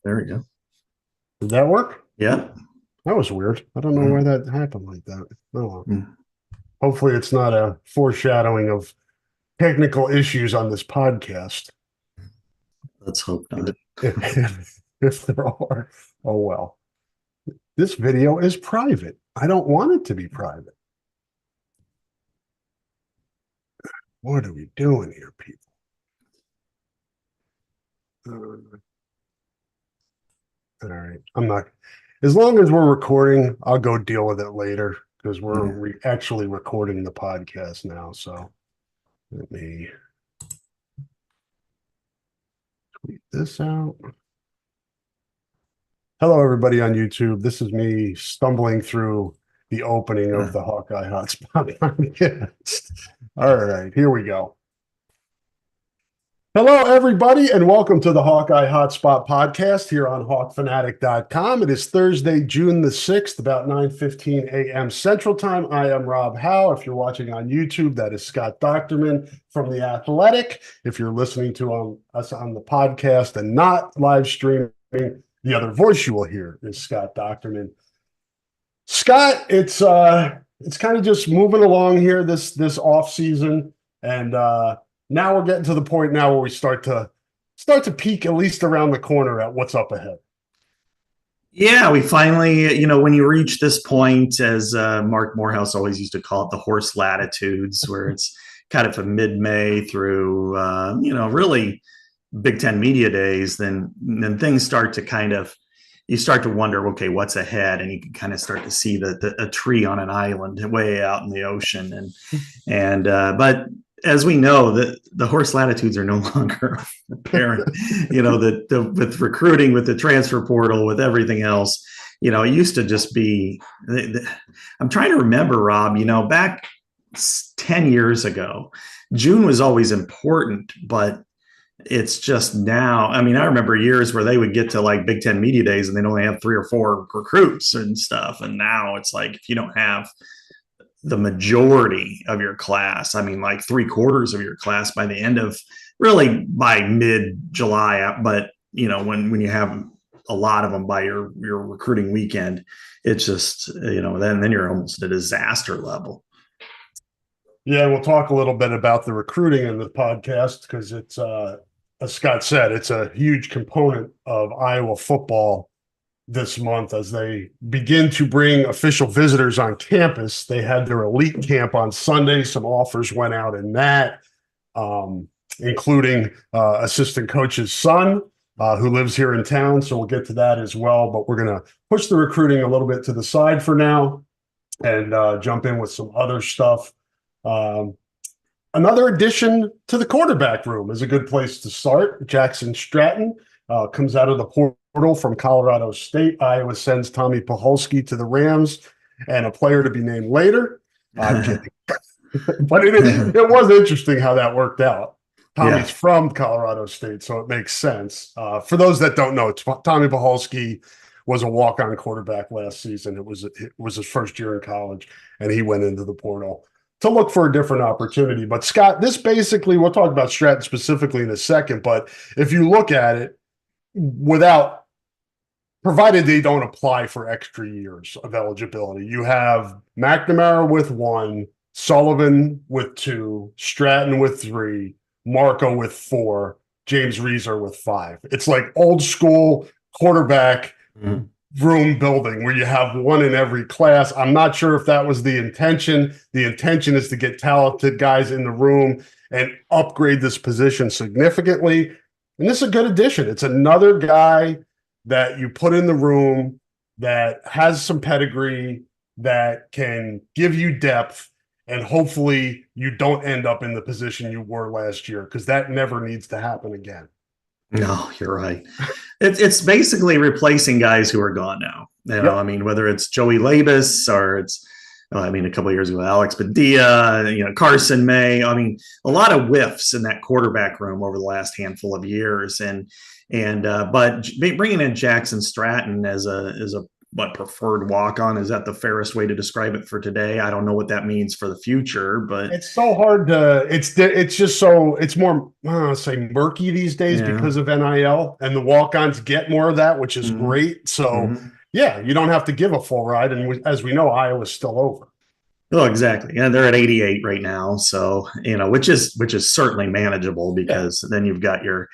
There we go. Did that work? Yeah. That was weird. I don't know why Mm, that happened like that. Oh, well. mm. Hopefully, it's not a foreshadowing of technical issues on this podcast. Let's hope not. If there are, oh well. This video is private. I don't want it to be private. What are we doing here, people? All right. I'm not, as long as we're recording, I'll go deal with it later because we're Yeah. actually recording the podcast now. So let me tweet this out. Hello, everybody on YouTube. This is me stumbling through the opening of the Hawkeye Hotspot podcast. All right, here we go. Hello, everybody, and welcome to the Hawkeye Hotspot podcast here on hawkfanatic.com. It is Thursday, June the 6th, about 9:15 a.m. Central Time. I am Rob Howe. If you're watching on YouTube, that is Scott Docterman from The Athletic. If you're listening to us on the podcast and not live streaming, the other voice you will hear is Scott Docterman. Scott, it's kind of just moving along here this off season, and now we're getting to the point now where we start to peek at least around the corner at what's up ahead. Yeah, we finally, when you reach this point, as Mark Morehouse always used to call it, the horse latitudes, where it's kind of a mid-May through, really Big Ten media days, then things start to you start to wonder, okay, what's ahead, and you can kind of start to see a tree on an island way out in the ocean, but as we know, the horse latitudes are no longer apparent. With recruiting, with the transfer portal, with everything else, it used to just be. I'm trying to remember, Rob. Back 10 years ago, June was always important, but it's just now. I mean, I remember years where they would get to like Big Ten media days and they'd only have 3 or 4 recruits and stuff, and now it's like if you don't have the majority of your class, I mean, like 3/4 of your class by the end of really by mid-July, but when you have a lot of them by your recruiting weekend, it's just then you're almost at a disaster level. Yeah, we'll talk a little bit about the recruiting in the podcast because it's as Scott said, it's a huge component of Iowa football this month as they begin to bring official visitors on campus. They had their elite camp on Sunday. Some offers went out in that, including assistant coach's son, who lives here in town. So we'll get to that as well. But we're going to push the recruiting a little bit to the side for now and jump in with some other stuff. Another addition to the quarterback room is a good place to start. Jackson Stratton comes out of the portal from Colorado State. Iowa sends Tommy Puchalski to the Rams and a player to be named later. I'm kidding. But it was interesting how that worked out. Tommy's from Colorado State, so it makes sense. For those that don't know, Tommy Puchalski was a walk-on quarterback last season. It was his first year in college, and he went into the portal to look for a different opportunity. But Scott, this basically, we'll talk about Stratton specifically in a second, but if you look at it, provided they don't apply for extra years of eligibility, you have McNamara with 1, Sullivan with 2, Stratton with 3, Marco with 4, James Reeser with 5. It's like old school quarterback room building where you have 1 in every class. I'm not sure if that was the intention. The intention is to get talented guys in the room and upgrade this position significantly. And this is a good addition. It's another guy that you put in the room that has some pedigree, that can give you depth, and hopefully you don't end up in the position you were last year, because that never needs to happen again. No, you're right. It's basically replacing guys who are gone now. I mean, whether it's Joey Labus or it's, a couple of years ago, Alex Padilla, Carson May. I mean, a lot of whiffs in that quarterback room over the last handful of years, but bringing in Jackson Stratton as a preferred walk on. Is that the fairest way to describe it for today? I don't know what that means for the future, but It's so hard to. It's just so it's more say murky these days yeah. because of NIL, and the walk-ons get more of that, which is Mm-hmm. great. So Mm-hmm. yeah, you don't have to give a full ride, and as we know, Iowa's still over. Oh, exactly. And they're at 88 right now. So, which is certainly manageable, Yeah, because then you've got your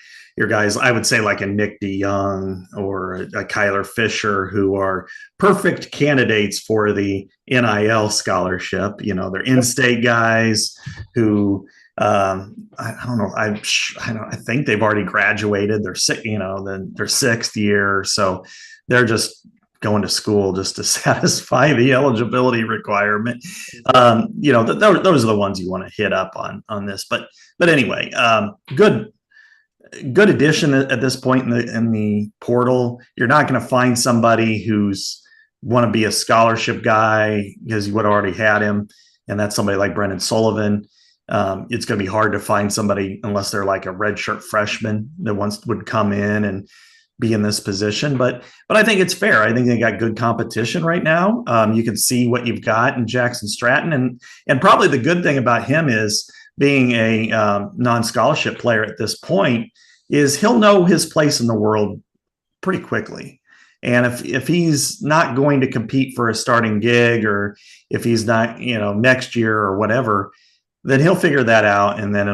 guys, I would say like a Nick DeYoung or a Kyler Fisher, who are perfect candidates for the NIL scholarship. They're in-state guys who, I don't know. I think they've already graduated. They're sick, then their sixth year. So they're just going to school just to satisfy the eligibility requirement. Those are the ones you want to hit up on this. But anyway, good addition at this point in the portal. You're not going to find somebody who's want to be a scholarship guy because you would have already had him, and that's somebody like Brendan Sullivan. It's going to be hard to find somebody unless they're like a redshirt freshman that would come in and be in this position. But I think it's fair. I think they got good competition right now. You can see what you've got in Jackson Stratton, and probably the good thing about him is being a non-scholarship player at this point is he'll know his place in the world pretty quickly. And if he's not going to compete for a starting gig, or if he's not, next year or whatever, then he'll figure that out, and then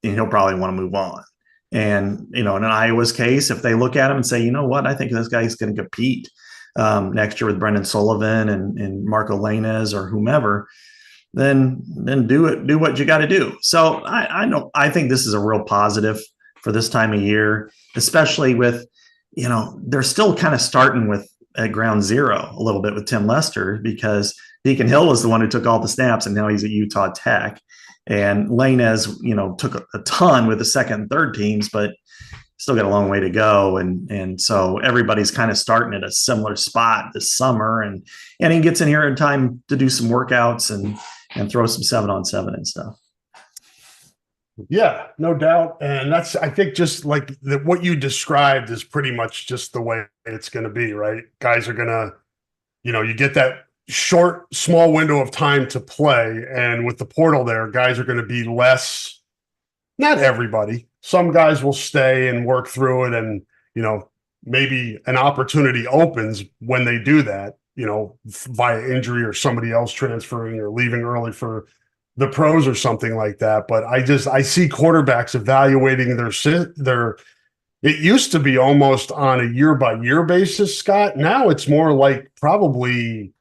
he'll probably want to move on. And, in Iowa's case, if they look at him and say, you know what, I think this guy's going to compete next year with Brendan Sullivan and Marco Lainez or whomever, then do what you got to do. So I think this is a real positive for this time of year, especially with, they're still kind of starting with at ground zero a little bit with Tim Lester, because Deacon Hill was the one who took all the snaps, and now he's at Utah Tech. And Lainez, took a ton with the second and third teams, but still got a long way to go. And so everybody's kind of starting at a similar spot this summer, and he gets in here in time to do some workouts and throw some 7-on-7 and stuff. Yeah, no doubt. And that's, I think, just like what you described is pretty much just the way it's going to be, right? Guys are going to, you get that short, small window of time to play. And with the portal there, guys are going to be less, not everybody. Some guys will stay and work through it. And, maybe an opportunity opens when they do that, via injury or somebody else transferring or leaving early for the pros or something like that. But I see quarterbacks evaluating their it used to be almost on a year by year basis, Scott. Now it's more like probably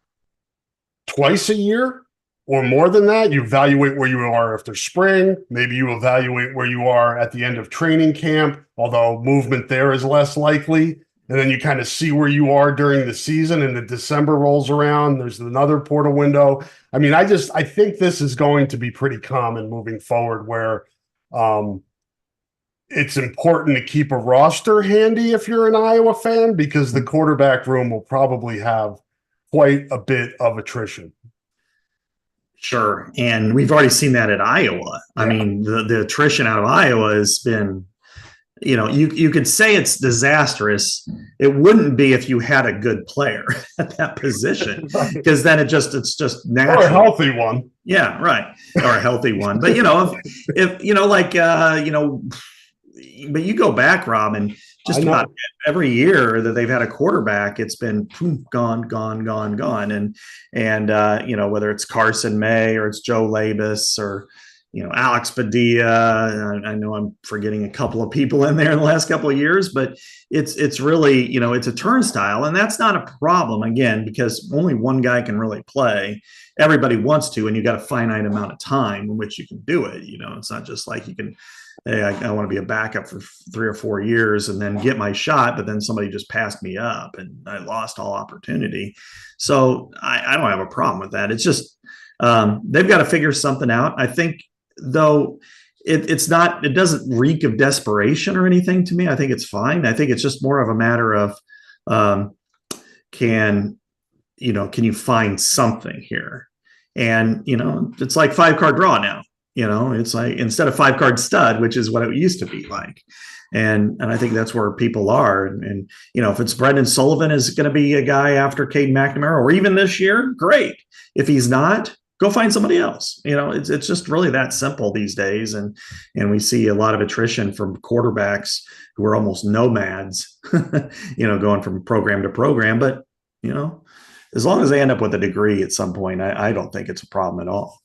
twice a year or more than that. You evaluate where you are after spring. Maybe you evaluate where you are at the end of training camp, although movement there is less likely. And then you kind of see where you are during the season, and the December rolls around. There's another portal window. I mean, I think this is going to be pretty common moving forward, where it's important to keep a roster handy if you're an Iowa fan, because the quarterback room will probably have quite a bit of attrition. Sure. And we've already seen that at Iowa. Yeah. I mean, the attrition out of Iowa has been, you could say it's disastrous. It wouldn't be if you had a good player at that position, because then it's just natural. Or a healthy one. Yeah, right. Or a healthy one. But, but you go back, Rob, and just about every year that they've had a quarterback, it's been gone. And whether it's Carson May or it's Joe Labus or, Alex Padilla. I know I'm forgetting a couple of people in there in the last couple of years, but it's really, it's a turnstile, and that's not a problem, again, because only one guy can really play. Everybody wants to, and you got a finite amount of time in which you can do it. It's not just like you can, hey, I want to be a backup for 3 or 4 years and then get my shot, but then somebody just passed me up and I lost all opportunity. So I don't have a problem with that. It's just they've got to figure something out. I think, though, it doesn't reek of desperation or anything to me. I think it's fine. I think it's just more of a matter of can you find something here? And, it's like 5-card draw now. It's like, instead of 5-card stud, which is what it used to be like. And I think that's where people are. And if it's Brendan Sullivan is going to be a guy after Cade McNamara, or even this year, great. If he's not, go find somebody else. It's just really that simple these days. And we see a lot of attrition from quarterbacks who are almost nomads, going from program to program. But, as long as they end up with a degree at some point, I don't think it's a problem at all.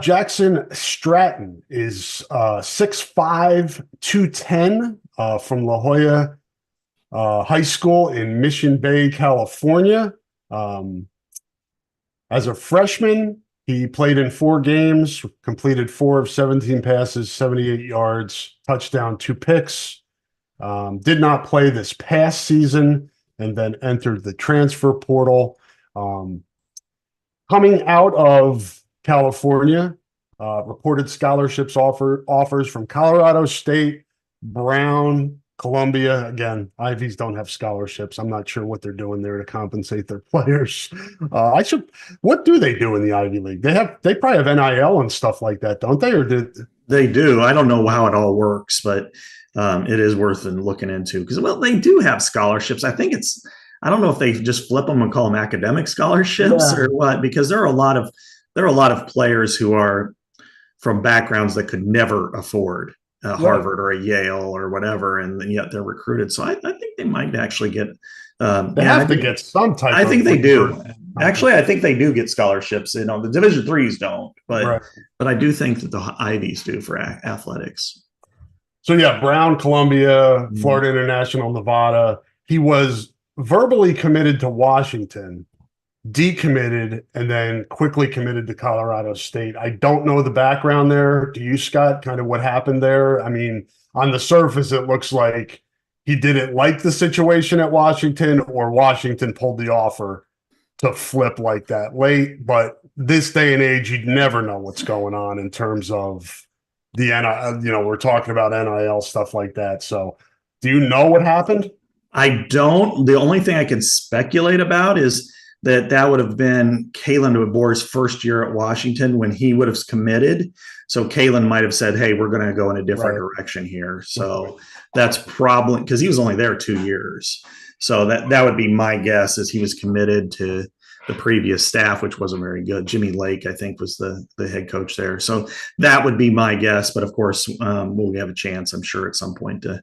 Jackson Stratton is 6'5", 210 from La Jolla High School in Mission Bay, California. As a freshman, he played in 4 games, completed 4 of 17 passes, 78 yards, touchdown, 2 picks. Did not play this past season and then entered the transfer portal. Coming out of California, reported scholarships offers from Colorado State, Brown, Columbia. Again, Ivies don't have scholarships. I'm not sure what they're doing there to compensate their players. What do they do in the Ivy League? They probably have NIL and stuff like that, don't they? They do. I don't know how it all works, but it is worth looking into because, they do have scholarships. I don't know if they just flip them and call them academic scholarships or what, because there are a lot of players who are from backgrounds that could never afford Harvard or a Yale or whatever, and yet they're recruited. So I think they might actually get. They have to get some type. I think they do. Actually, I think they do get scholarships. The Division IIIs don't, but I do think that the Ivies do for athletics. So Brown, Columbia, Florida International, Nevada. He was verbally committed to Washington, decommitted, and then quickly committed to Colorado State. I don't know the background there. Do you, Scott, kind of what happened there? I mean, on the surface, it looks like he didn't like the situation at Washington, or Washington pulled the offer to flip like that late. But this day and age, you'd never know what's going on in terms of the NIL, we're talking about NIL stuff like that. So do you know what happened? I don't. The only thing I can speculate about is that would have been Kalen DeBoer's first year at Washington when he would have committed. So Kalen might have said, hey, we're going to go in a different direction here. So that's probably because he was only there 2 years. So that would be my guess, is he was committed to the previous staff, which wasn't very good. Jimmy Lake, I think, was the head coach there. So that would be my guess. But of course, we'll have a chance, I'm sure, at some point to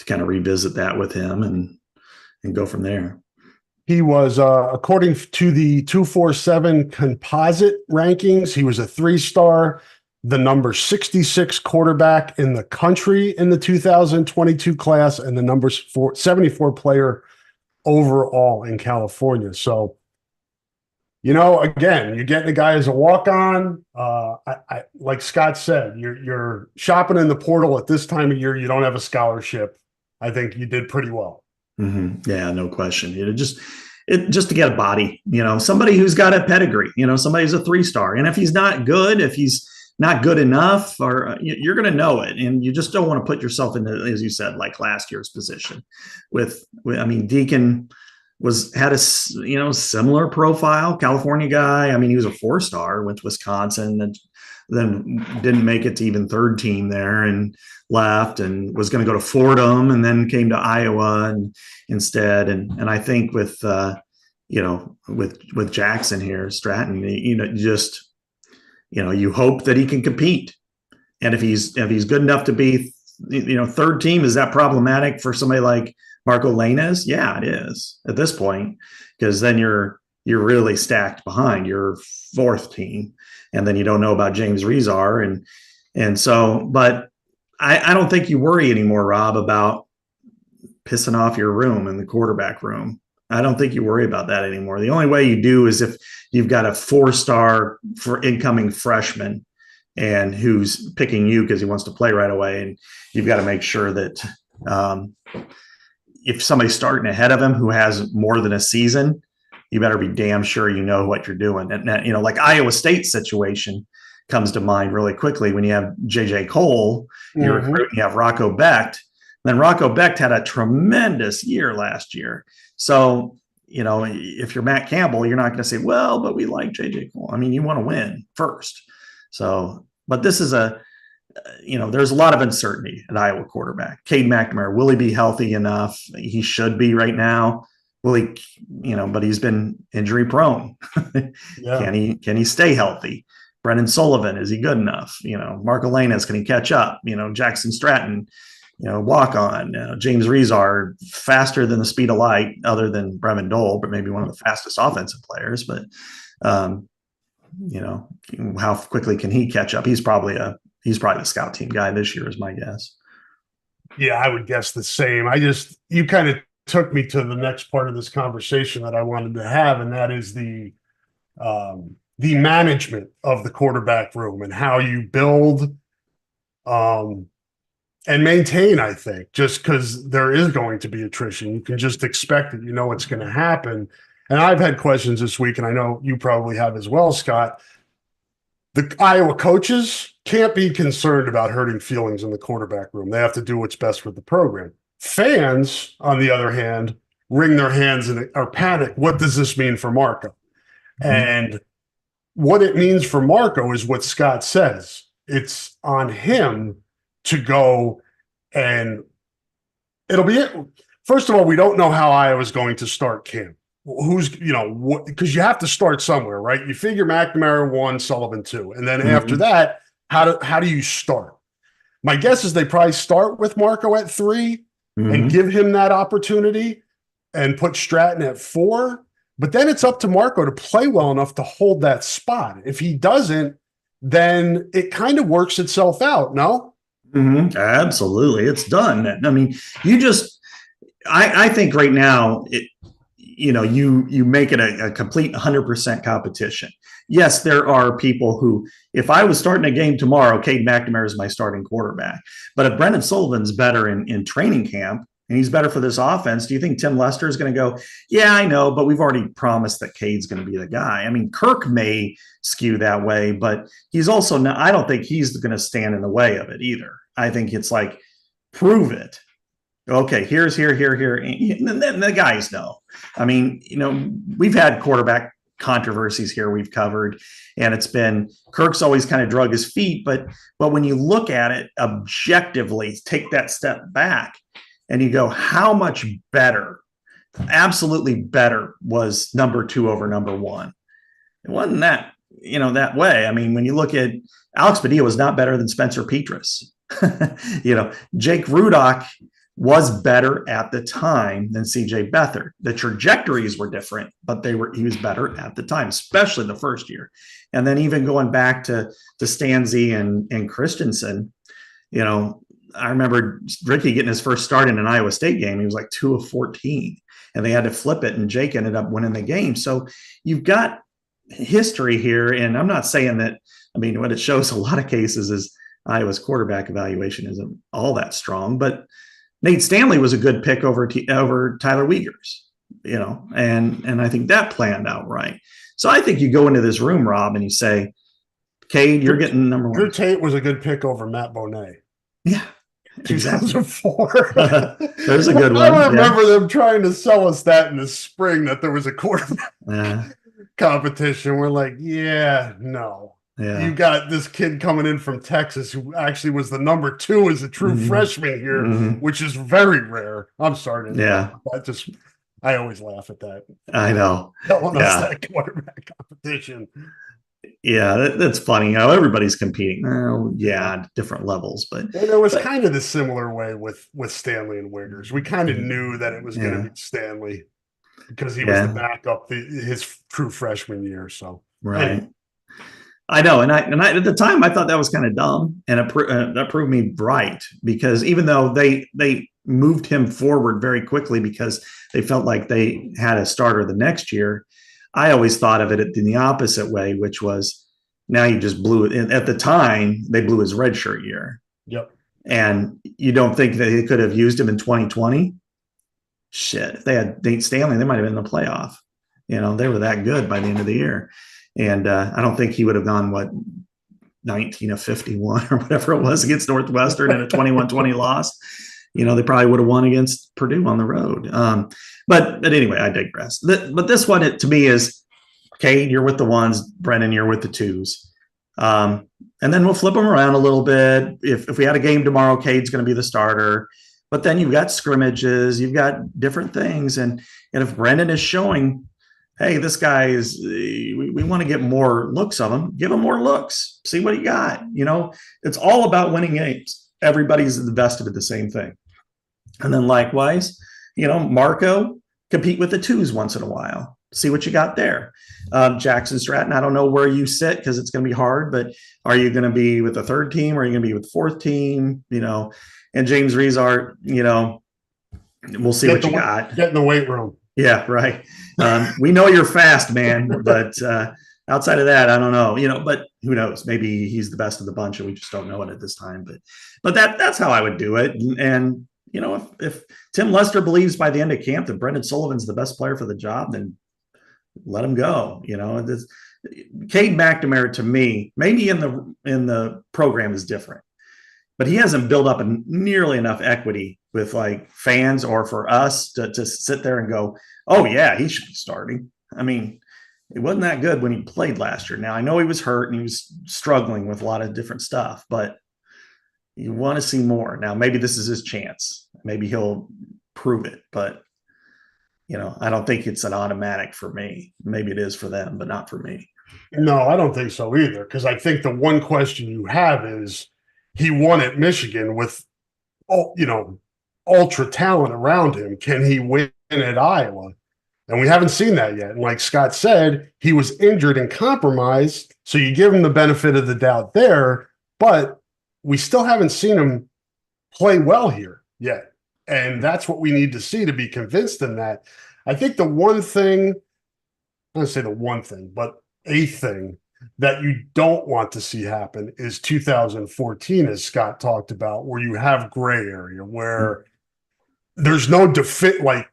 kind of revisit that with him and go from there. He was, according to the 247 composite rankings, he was a 3-star, the number 66 quarterback in the country in the 2022 class, and the number 74 player overall in California. So, again, you're getting a guy as a walk-on. I like Scott said, you're shopping in the portal at this time of year. You don't have a scholarship. I think you did pretty well. Mm-hmm. Yeah, no question. Just to get a body, somebody who's got a pedigree, somebody who's a 3-star. And if he's not good, if he's not good enough, or you're going to know it. And you just don't want to put yourself in, as you said, like last year's position Deacon had a, similar profile, California guy. He was a 4-star, went to Wisconsin, and then didn't make it to even 3rd team there and left, and was going to go to Fordham, and then came to Iowa instead. And I think with Jackson here, Stratton, you hope that he can compete. And if he's good enough to be, 3rd team, is that problematic for somebody like Marco Lainez? Yeah, it is at this point, because then you're really stacked behind your 4th team, and then you don't know about James Rezar, and so. But I don't think you worry anymore, Rob, about pissing off your room in the quarterback room. I don't think you worry about that anymore. The only way you do is if you've got a 4-star for incoming freshman and who's picking you because he wants to play right away. And you've got to make sure that if somebody's starting ahead of him who has more than a season, you better be damn sure you know what you're doing. And like Iowa State situation comes to mind really quickly when you have JJ Cole, you have Rocco Becht. Then Rocco Becht had a tremendous year last year. So, if you're Matt Campbell, you're not going to say, well, but we like JJ Cole. You want to win first. So, but this is there's a lot of uncertainty at Iowa quarterback. Cade McNamara, will he be healthy enough? He should be right now. Will he, but he's been injury prone. Yeah. Can he stay healthy? Brendan Sullivan, is he good enough? Mark Elenas, can he catch up? Jackson Stratton, walk on. James Rezar, faster than the speed of light, other than Brevin Dole, but maybe one of the fastest offensive players. But, how quickly can he catch up? He's probably the scout team guy this year, is my guess. Yeah, I would guess the same. You kind of took me to the next part of this conversation that I wanted to have, and that is the management of the quarterback room and how you build and maintain, I think, just because there is going to be attrition. You can just expect it. It's going to happen. And I've had questions this week, and I know you probably have as well, Scott. The Iowa coaches can't be concerned about hurting feelings in the quarterback room. They have to do what's best for the program. Fans, on the other hand, wring their hands and are panic. What does this mean for Marco? Mm-hmm. And what it means for Marco is what Scott says. It's on him to go, and it'll be it. First of all, we don't know how Iowa's going to start camp. Who's, because you have to start somewhere, right? You figure McNamara 1, Sullivan 2. And then after that, how do you start? My guess is they probably start with Marco at 3 and give him that opportunity and put Stratton at 4. But then it's up to Marco to play well enough to hold that spot. If he doesn't, then it kind of works itself out, no? Mm-hmm. Absolutely. It's done. I mean, I think right now, you make it a complete 100% competition. Yes, there are people who, if I was starting a game tomorrow, Cade McNamara is my starting quarterback. But if Brendan Sullivan's better in training camp and he's better for this offense, do you think Tim Lester is going to go, yeah, I know, but we've already promised that Cade's going to be the guy? I mean, Kirk may skew that way, but he's also not, I don't think he's going to stand in the way of it either. I think it's like, prove it. Okay, here. And then the guys know. I mean, we've had quarterback controversies here we've covered, and it's been Kirk's always kind of drug his feet, but when you look at it objectively, take that step back and you go, how much better, absolutely better was number 2 over number 1? It wasn't that, that way. I mean, when you look at Alex Padilla was not better than Spencer Petras. Jake Rudock was better at the time than CJ Beathard. The trajectories were different, but he was better at the time, especially the first year. And then even going back to Stanzi and Christensen, I remember Ricky getting his first start in an Iowa State game. He was like 2 of 14, and they had to flip it, and Jake ended up winning the game. So you've got history here, and I'm not saying that. I mean, what it shows a lot of cases is Iowa's quarterback evaluation isn't all that strong, but Nate Stanley was a good pick over Tyler Wiegers, and I think that planned out right. So I think you go into this room, Rob, and you say, Cade, you're getting number 1. Drew Tate was a good pick over Matt Bonet. Yeah, exactly. 2004. There's a good one. I remember them trying to sell us that in the spring, that there was a quarterback competition. We're like, no. Yeah. You got this kid coming in from Texas who actually was the number 2 as a true freshman here, which is very rare. I'm sorry. I always laugh at that. I know. Telling us that quarterback competition. Yeah, that's funny. Everybody's competing. Different levels, but it was kind of the similar way with Stanley and Wiggers. We kind of knew that it was going to be Stanley because he was the backup his true freshman year. So right. I know, and I at the time I thought that was kind of dumb, and that proved me right, because even though they moved him forward very quickly because they felt like they had a starter the next year, I always thought of it in the opposite way, which was now you just blew it. At the time, they blew his redshirt year. Yep. And you don't think that they could have used him in 2020? Shit, if they had Nate Stanley, they might have been in the playoff. They were that good by the end of the year. And I don't think he would have gone, 19 of 51 or whatever it was against Northwestern in a 21-20 loss. They probably would have won against Purdue on the road. But anyway, I digress. But this one, to me, is, Cade, you're with the 1s. Brennan, you're with the 2s. And then we'll flip them around a little bit. If we had a game tomorrow, Cade's going to be the starter. But then you've got scrimmages, you've got different things. And if Brendan is showing, hey, this guy is, we want to get more looks of him, give him more looks, see what he got. It's all about winning games. Everybody's invested in the same thing. And then likewise, Marco, compete with the twos once in a while. See what you got there. Jackson Stratton, I don't know where you sit because it's going to be hard, but are you going to be with the third team? Or are you going to be with the fourth team? And James Rezart, we'll see what you got. Get in the weight room. Yeah, right. We know you're fast, man, but outside of that, I don't know. But who knows? Maybe he's the best of the bunch, and we just don't know it at this time. But that's how I would do it. And if Tim Lester believes by the end of camp that Brendan Sullivan's the best player for the job, then let him go. Cade McNamara, to me, maybe in the program is different, but he hasn't built up nearly enough equity with like fans or for us to sit there and go, oh yeah, he should be starting. I mean, it wasn't that good when he played last year. Now I know he was hurt and he was struggling with a lot of different stuff, but you want to see more. Now, maybe this is his chance. Maybe he'll prove it, but I don't think it's an automatic for me. Maybe it is for them, but not for me. No, I don't think so either. Because I think the one question you have is he won at Michigan with, ultra talent around him. Can he win at Iowa? And we haven't seen that yet. And like Scott said, he was injured and compromised. So you give him the benefit of the doubt there, but we still haven't seen him play well here yet. And that's what we need to see to be convinced in that. I think the one thing, I'm going to say the one thing, but a thing that you don't want to see happen is 2014, as Scott talked about, where you have gray area, where there's no like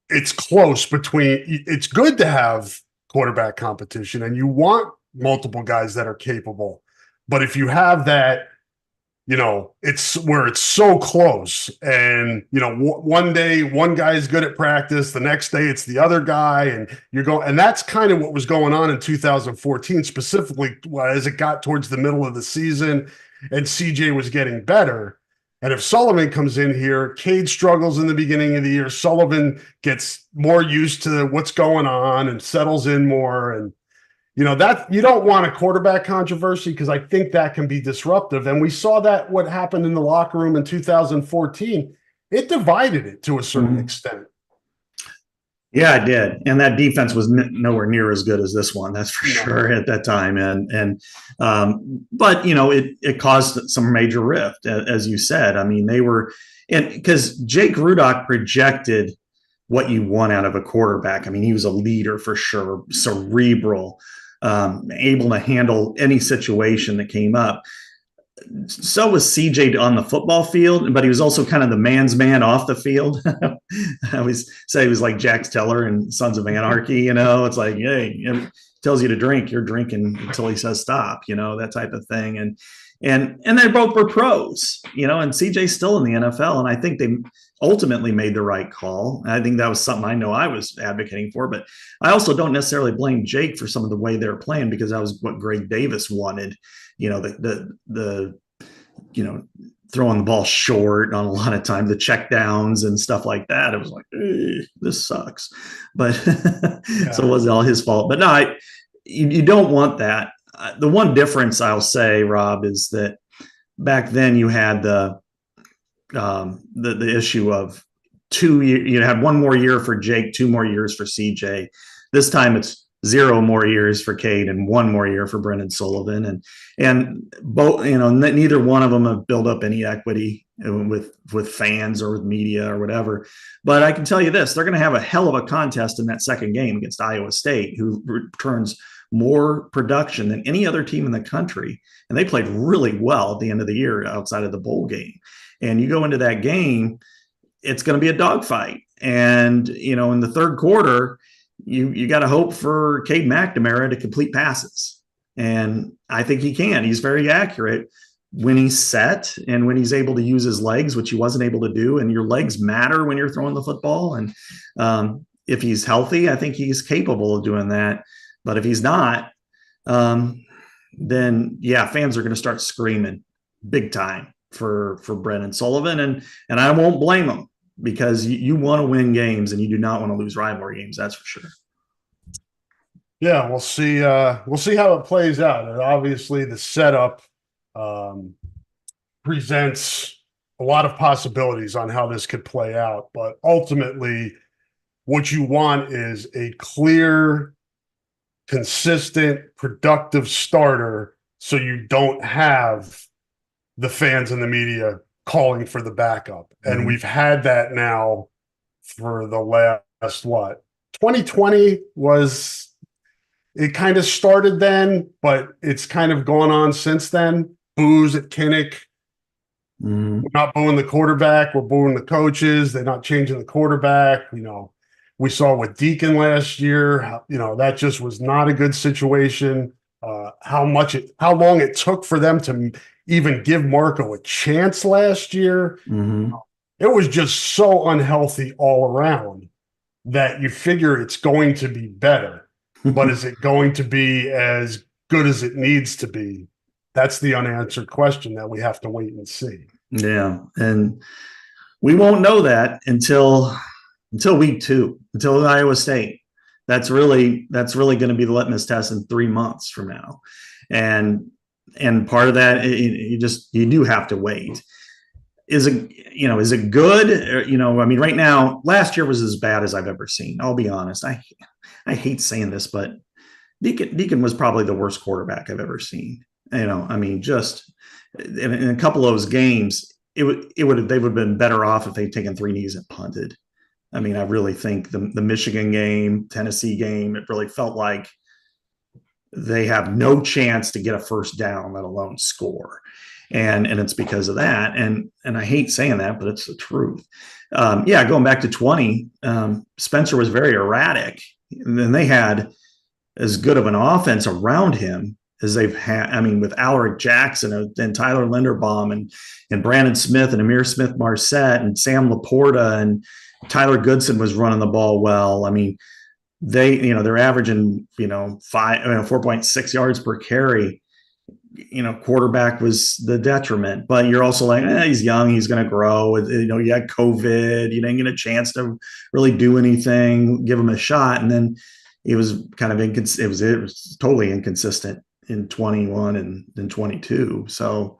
it's close between, it's good to have quarterback competition and you want multiple guys that are capable. But if you have that, it's where it's so close and, one day one guy is good at practice, the next day it's the other guy and and that's kind of what was going on in 2014, specifically as it got towards the middle of the season and CJ was getting better. And if Sullivan comes in here, Cade struggles in the beginning of the year, Sullivan gets more used to what's going on and settles in more. And that you don't want a quarterback controversy because I think that can be disruptive. And we saw that what happened in the locker room in 2014, it divided it to a certain extent. Yeah, it did. And that defense was nowhere near as good as this one. That's for sure at that time. But it caused some major rift, as you said. I mean, because Jake Rudock projected what you want out of a quarterback. I mean, he was a leader for sure, cerebral, able to handle any situation that came up. So was CJ on the football field, but he was also kind of the man's man off the field. I always say he was like Jax Teller in Sons of Anarchy. It's like, hey, it tells you to drink, you're drinking until he says stop. That type of thing. And they both were pros. And CJ's still in the NFL, and I think they ultimately made the right call. I think that was something I know I was advocating for, but I also don't necessarily blame Jake for some of the way they were playing because that was what Greg Davis wanted. The throwing the ball short on a lot of time, the check downs and stuff like that. It was like, this sucks, but so it wasn't all his fault. But no, you don't want that. The one difference I'll say, Rob, is that back then you had the issue of 2 years. You had 1 more year for Jake, 2 more years for CJ. This time it's 0 more years for Cade and 1 more year for Brendan Sullivan, and both. Neither one of them have built up any equity with fans or with media or whatever. But I can tell you this: they're going to have a hell of a contest in that second game against Iowa State, who returns more production than any other team in the country, and they played really well at the end of the year outside of the bowl game. And you go into that game, it's going to be a dogfight. And in the third quarter, you got to hope for Cade McNamara to complete passes. And I think he can. He's very accurate when he's set and when he's able to use his legs, which he wasn't able to do. And your legs matter when you're throwing the football. And if he's healthy, I think he's capable of doing that. But if he's not, then yeah, fans are going to start screaming big time for Brendan Sullivan, and I won't blame them because you want to win games and you do not want to lose rivalry games. That's for sure. Yeah, we'll see. We'll see how it plays out. And obviously, the setup presents a lot of possibilities on how this could play out. But ultimately, what you want is a clear, consistent, productive starter, so you don't have the fans and the media calling for the backup. And Mhm. we've had that now for the last what? 2020 was, it kind of started then, but it's kind of gone on since then. Boos at Kinnick. Mhm. We're not booing the quarterback. We're booing the coaches. They're not changing the quarterback. We saw with Deacon last year, that just was not a good situation. How long it took for them to even give Marco a chance last year. Mhm. It was just so unhealthy all around that you figure it's going to be better. But is it going to be as good as it needs to be? That's the unanswered question that we have to wait and see. Yeah, and we won't know that until week 2, until Iowa State. That's really going to be the litmus test in 3 months from now, and part of that you do have to wait. Is it good? I mean, right now, last year was as bad as I've ever seen. I'll be honest. I hate saying this, but Deacon was probably the worst quarterback I've ever seen. I mean, just in a couple of those games, they would have been better off if they'd taken 3 knees and punted. I mean, I really think the Michigan game, Tennessee game, it really felt like they have no chance to get a first down, let alone score. And it's because of that. And I hate saying that, but it's the truth. Going back to 20, Spencer was very erratic. And then they had as good of an offense around him as they've had. I mean, with Alaric Jackson and Tyler Linderbaum and Brandon Smith and Amir Smith-Marset and Sam Laporta and Tyler Goodson was running the ball well. I mean, they're averaging 4.6 yards per carry. Quarterback was the detriment, but you're also like, he's young, he's going to grow. You had COVID, you didn't get a chance to really do anything, give him a shot, and then it was kind of it was totally inconsistent in 21 and then 22. So,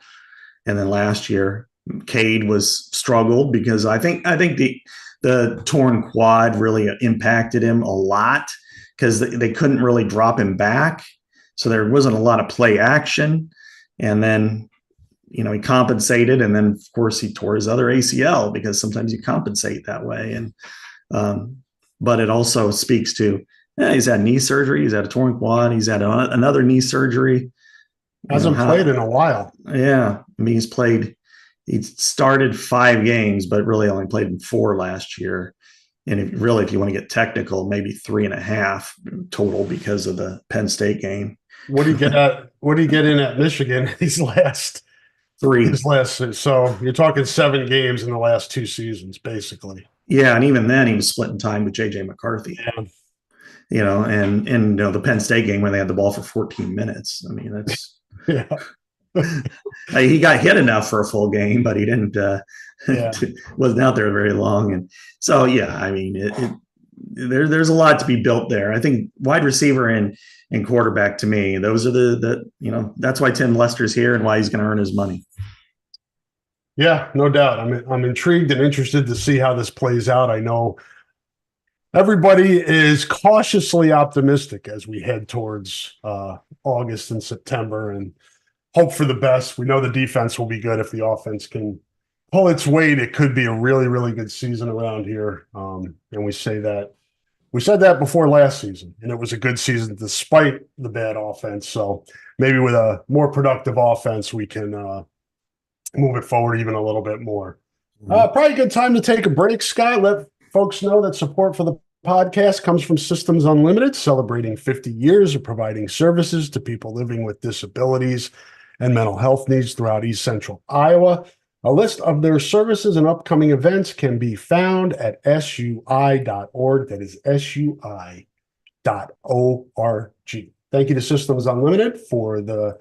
and then last year, Cade was struggled because I think the torn quad really impacted him a lot because they couldn't really drop him back. So there wasn't a lot of play action. And then, he compensated. And then, of course, he tore his other ACL because sometimes you compensate that way. And, but it also speaks to, he's had knee surgery. He's had a torn quad. He's had another knee surgery. Hasn't played in a while. Yeah. I mean, he started 5 games, but really only played in 4 last year. And if you want to get technical, maybe 3.5 total because of the Penn State game. What do you get in at Michigan these last 3? So you're talking 7 games in the last 2 seasons, basically. Yeah, and even then he was splitting time with JJ McCarthy. Yeah. And the Penn State game when they had the ball for 14 minutes. I mean, that's he got hit enough for a full game, but he didn't wasn't out there very long. And so I mean, there's a lot to be built there. I think wide receiver and quarterback, to me, those are that's why Tim Lester's here and why he's going to earn his money. Yeah, no doubt. I'm intrigued and interested to see how this plays out. I know everybody is cautiously optimistic as we head towards August and September and hope for the best. We know the defense will be good. If the offense can pull its weight, it could be a really, really good season around here. And we said that before last season, and it was a good season despite the bad offense. So maybe with a more productive offense, we can move it forward even a little bit more. Probably a good time to take a break, Scott. Let folks know that support for the podcast comes from Systems Unlimited, celebrating 50 years of providing services to people living with disabilities and mental health needs throughout East Central Iowa. A list of their services and upcoming events can be found at sui.org. That is sui.org. Thank you to Systems Unlimited for the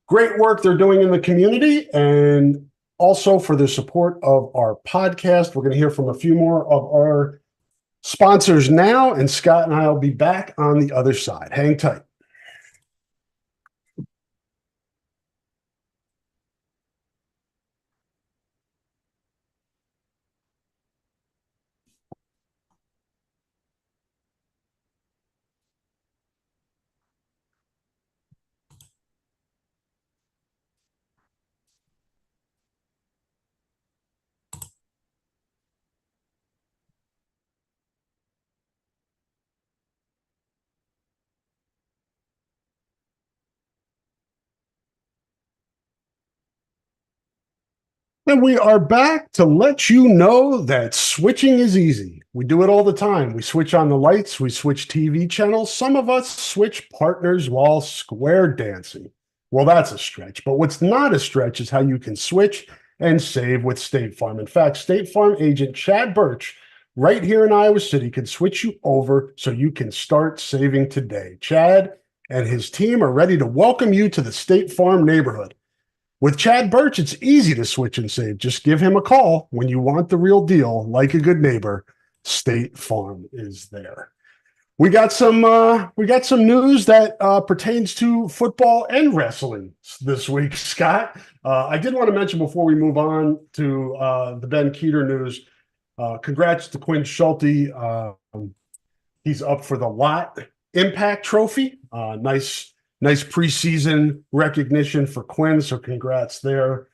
great work they're doing in the community and also for the support of our podcast. We're going to hear from a few more of our sponsors now, and Scott and I will be back on the other side. Hang tight. And we are back to let you know that switching is easy. We do it all the time. We switch on the lights, we switch TV channels. Some of us switch partners while square dancing. Well, that's a stretch. But what's not a stretch is how you can switch and save with State Farm. In fact, State Farm agent Chad Birch, right here in Iowa City, can switch you over so you can start saving today. Chad and his team are ready to welcome you to the State Farm neighborhood. With Chad Birch, it's easy to switch and save. Just give him a call when you want the real deal. Like a good neighbor, State Farm is there. We got some news that pertains to football and wrestling this week, Scott. I did want to mention before we move on to the Ben Kueter news. Congrats to Quinn Schulte. He's up for the Lot Impact Trophy. Nice preseason recognition for Quinn, so congrats there.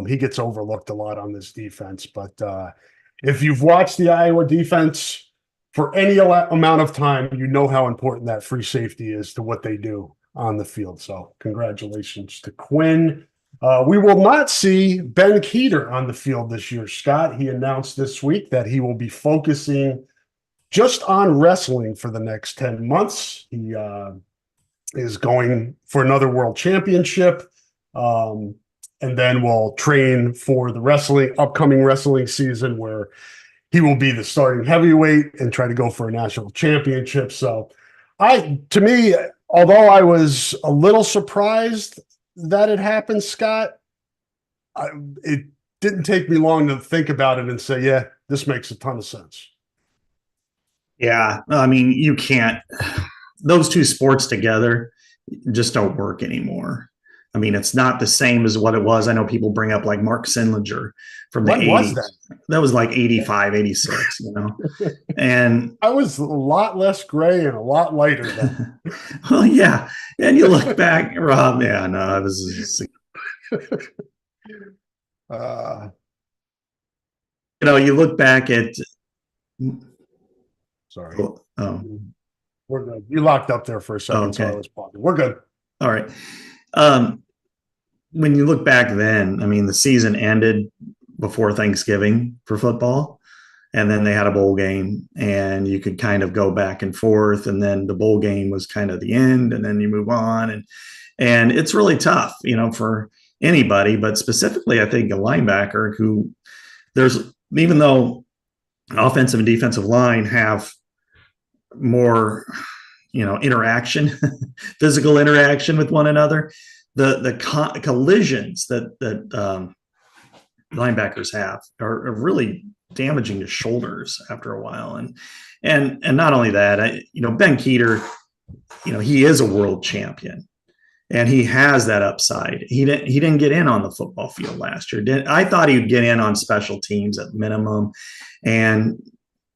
He gets overlooked a lot on this defense, but if you've watched the Iowa defense for any amount of time, you know how important that free safety is to what they do on the field. So congratulations to Quinn. We will not see Ben Kueter on the field this year, Scott. He announced this week that he will be focusing just on wrestling for the next 10 months. He is going for another world championship, and then will train for the upcoming wrestling season where he will be the starting heavyweight and try to go for a national championship. So to me, although I was a little surprised that it happened, Scott, it didn't take me long to think about it and say, yeah, this makes a ton of sense. Yeah, I mean, you can't. Those two sports together just don't work anymore. I mean, it's not the same as what it was. I know people bring up like Mark Sindlinger from the 80s. That was like 85, 86, And I was a lot less gray and a lot lighter then. Well, yeah. And you look back, Rob, yeah, no, it was you look back at sorry. Oh. We're good. You locked up there for a second, okay. So I was pausing. We're good. All right. When you look back then, I mean, the season ended before Thanksgiving for football, and then they had a bowl game, and you could kind of go back and forth, and then the bowl game was kind of the end, and then you move on, and it's really tough, for anybody, but specifically, I think a linebacker who even though offensive and defensive line have more, interaction, physical interaction with one another, the collisions that linebackers have are really damaging to shoulders after a while. And not only that, Ben Kueter, he is a world champion and he has that upside. He didn't get in on the football field last year. I thought he would get in on special teams at minimum. And,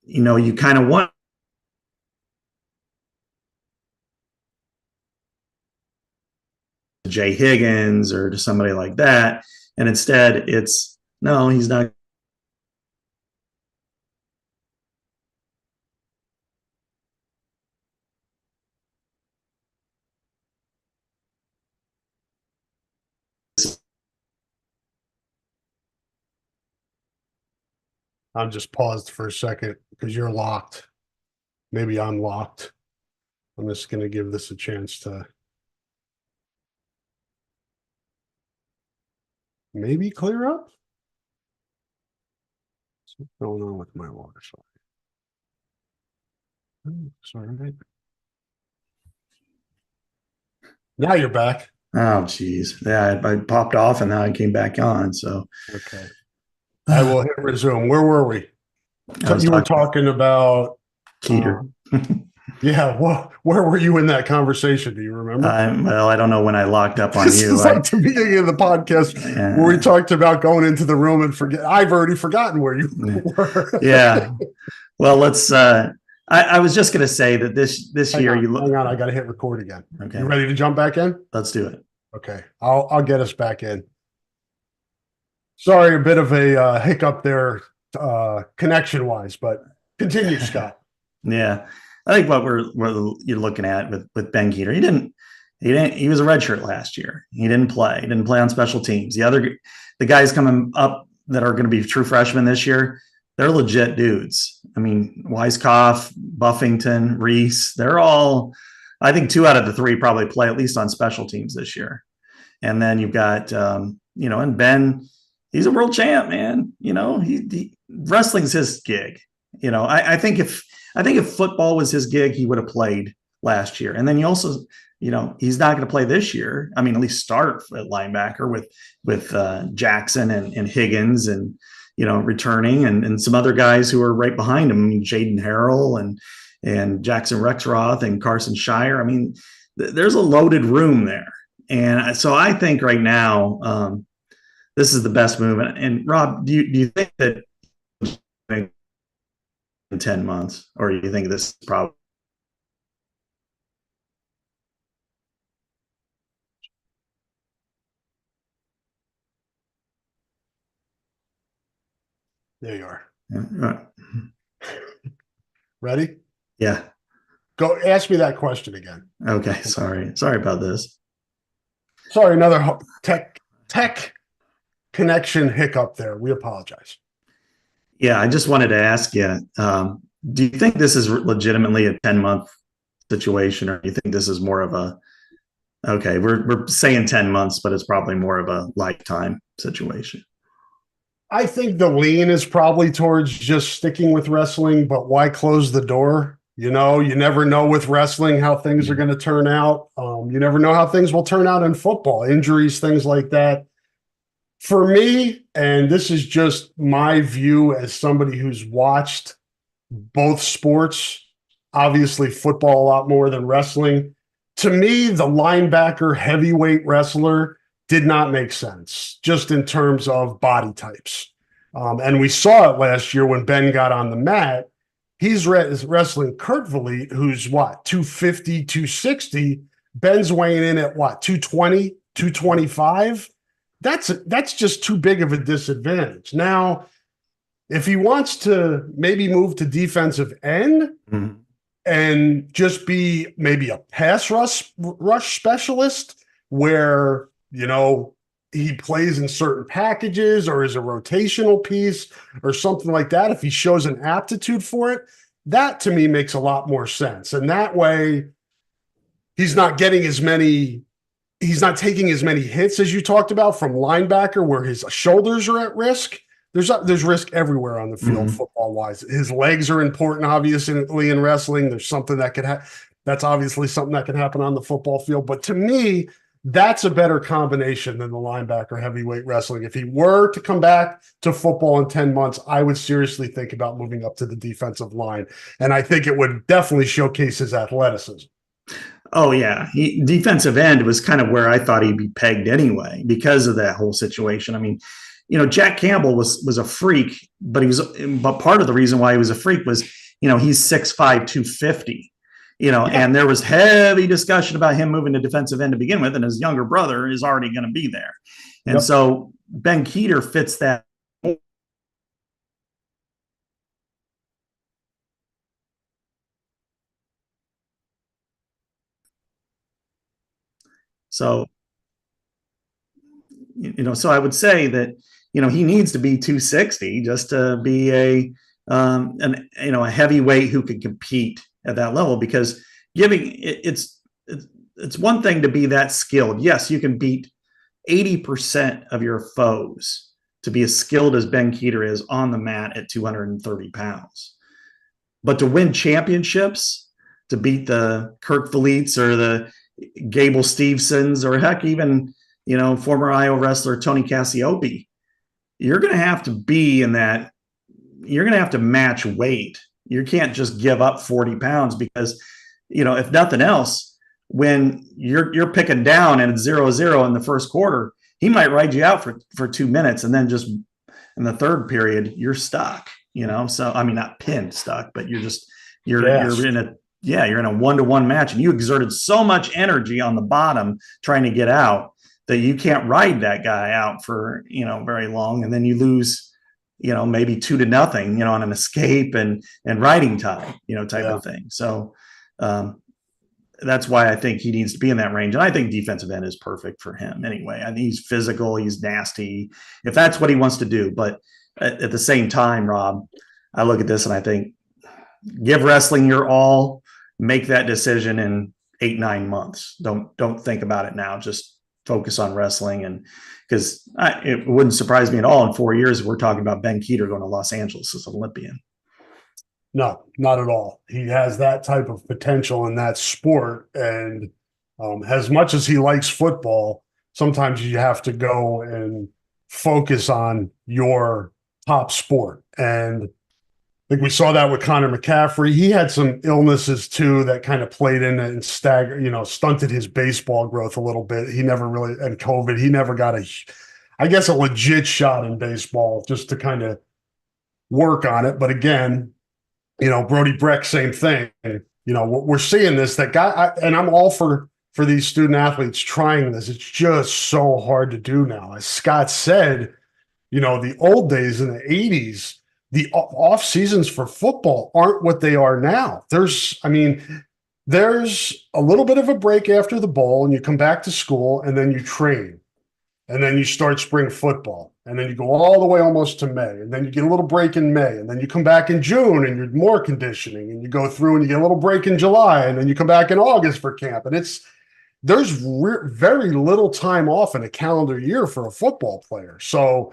you kind of want Jay Higgins or to somebody like that. And instead no, he's not. I'm just paused for a second because you're locked. Maybe I'm locked. I'm just going to give this a chance to maybe clear up. What's going on with my water supply? Sorry. Now you're back. Oh, geez. Yeah, I popped off and now I came back on. So Okay. I I will hit resume. Where were we? was You were talking talking about, uh, Kueter. yeah, where were you in that conversation? Do you remember? Well, I don't know when I locked up on This you. is like the beginning of the podcast where we Uh, talked about going into the room and forget. I've already forgotten where you were. yeah. Well, let's. I was just going to say that this year you look. Hang on. I got to hit record again. You Okay, ready to jump back in? let's do it. Okay, I'll get us back in. Sorry, a bit of a hiccup there, connection wise, but continue, Scott. Yeah, I think what you're looking at with Ben Kueter, he was a redshirt last year. He didn't play. He didn't play on special teams. The guys coming up that are going to be true freshmen this year, they're legit dudes. I mean, Weiskopf, Buffington, Reese, they're all. I think 2 out of the 3 probably play at least on special teams this year. And then you've got and Ben, he's a world champ, man. Wrestling's his gig. I think if football was his gig, he would have played last year. And then you also, he's not going to play this year. I mean, at least start at linebacker with Jackson and Higgins and returning and some other guys who are right behind him. I mean, Jaden Harrell and Jackson Rexroth and Carson Shire. I mean, there's a loaded room there. And so I think right now, this is the best move. And Rob, do you think that in 10 months, or do you think this is probably? There you are. Yeah. Ready? Yeah. Go ask me that question again. Okay. Sorry about this. Sorry, another tech connection hiccup there. We apologize. Yeah, I just wanted to ask you, do you think this is legitimately a 10-month situation, or do you think this is more of okay, we're saying 10 months, but it's probably more of a lifetime situation? I think the lean is probably towards just sticking with wrestling, but why close the door? You never know with wrestling how things are going to turn out. You never know how things will turn out in football, injuries, things like that. For me, and this is just my view as somebody who's watched both sports, obviously football a lot more than wrestling. To me, the linebacker heavyweight wrestler did not make sense just in terms of body types. And we saw it last year when Ben got on the mat. He's wrestling Kurt Vliet, who's what, 250, 260. Ben's weighing in at what, 220, 225? That's just too big of a disadvantage. Now, if he wants to maybe move to defensive end and just be maybe a pass rush specialist where, he plays in certain packages or is a rotational piece or something like that, if he shows an aptitude for it, that to me makes a lot more sense. And that way he's not taking as many hits as you talked about from linebacker where his shoulders are at risk. There's risk everywhere on the field, football wise. His legs are important, obviously, in wrestling. There's something that could that's obviously something that can happen on the football field. But to me, that's a better combination than the linebacker heavyweight wrestling. If he were to come back to football in 10 months, I would seriously think about moving up to the defensive line. And I think it would definitely showcase his athleticism. Oh, yeah. Defensive end was kind of where I thought he'd be pegged anyway because of that whole situation. I mean, Jack Campbell was a freak, but part of the reason why he was a freak was, he's 6'5", 250. And there was heavy discussion about him moving to defensive end to begin with, and his younger brother is already going to be there. And so Ben Kueter fits that. So, so I would say that, he needs to be 260 just to be a heavyweight who could compete at that level, because it's one thing to be that skilled. Yes, you can beat 80% of your foes to be as skilled as Ben Kueter is on the mat at 230 pounds. But to win championships, to beat the Kirk Vliets or the Gable Stevensons, or heck, even, former Iowa wrestler Tony Cassiope, you're going to have to be in that, you're going to have to match weight. You can't just give up 40 pounds because, if nothing else, when you're picking down and it's 0-0 in the first quarter, he might ride you out for 2 minutes, and then just in the third period, you're stuck, So, I mean, not pinned stuck, but you're in a, you're in a 1-to-1 match, and you exerted so much energy on the bottom trying to get out that you can't ride that guy out for, very long. And then you lose, maybe 2-0, on an escape and riding time, type of thing. So, that's why I think he needs to be in that range. And I think defensive end is perfect for him anyway. I think he's physical, he's nasty, if that's what he wants to do. But at the same time, Rob, I look at this and I think, give wrestling your all, make that decision in 8-9 months. Don't think about it now. Just focus on wrestling. And because it wouldn't surprise me at all in 4 years, we're talking about Ben Kueter going to Los Angeles as an Olympian. No, not at all. He has that type of potential in that sport. And as much as he likes football, sometimes you have to go and focus on your top sport. And I think we saw that with Connor McCaffrey. He had some illnesses too that kind of played in and stunted his baseball growth a little bit. He never really, and COVID, he never got a legit shot in baseball just to kind of work on it. But again, Brody Breck, same thing. We're seeing this, that guy, and I'm all for these student athletes trying this. It's just so hard to do now. As Scott said, the old days in the 80s, the off seasons for football aren't what they are now. There's a little bit of a break after the bowl, and you come back to school, and then you train, and then you start spring football, and then you go all the way almost to May, and then you get a little break in May, and then you come back in June, and you're more conditioning, and you go through and you get a little break in July, and then you come back in August for camp, and there's very little time off in a calendar year for a football player. So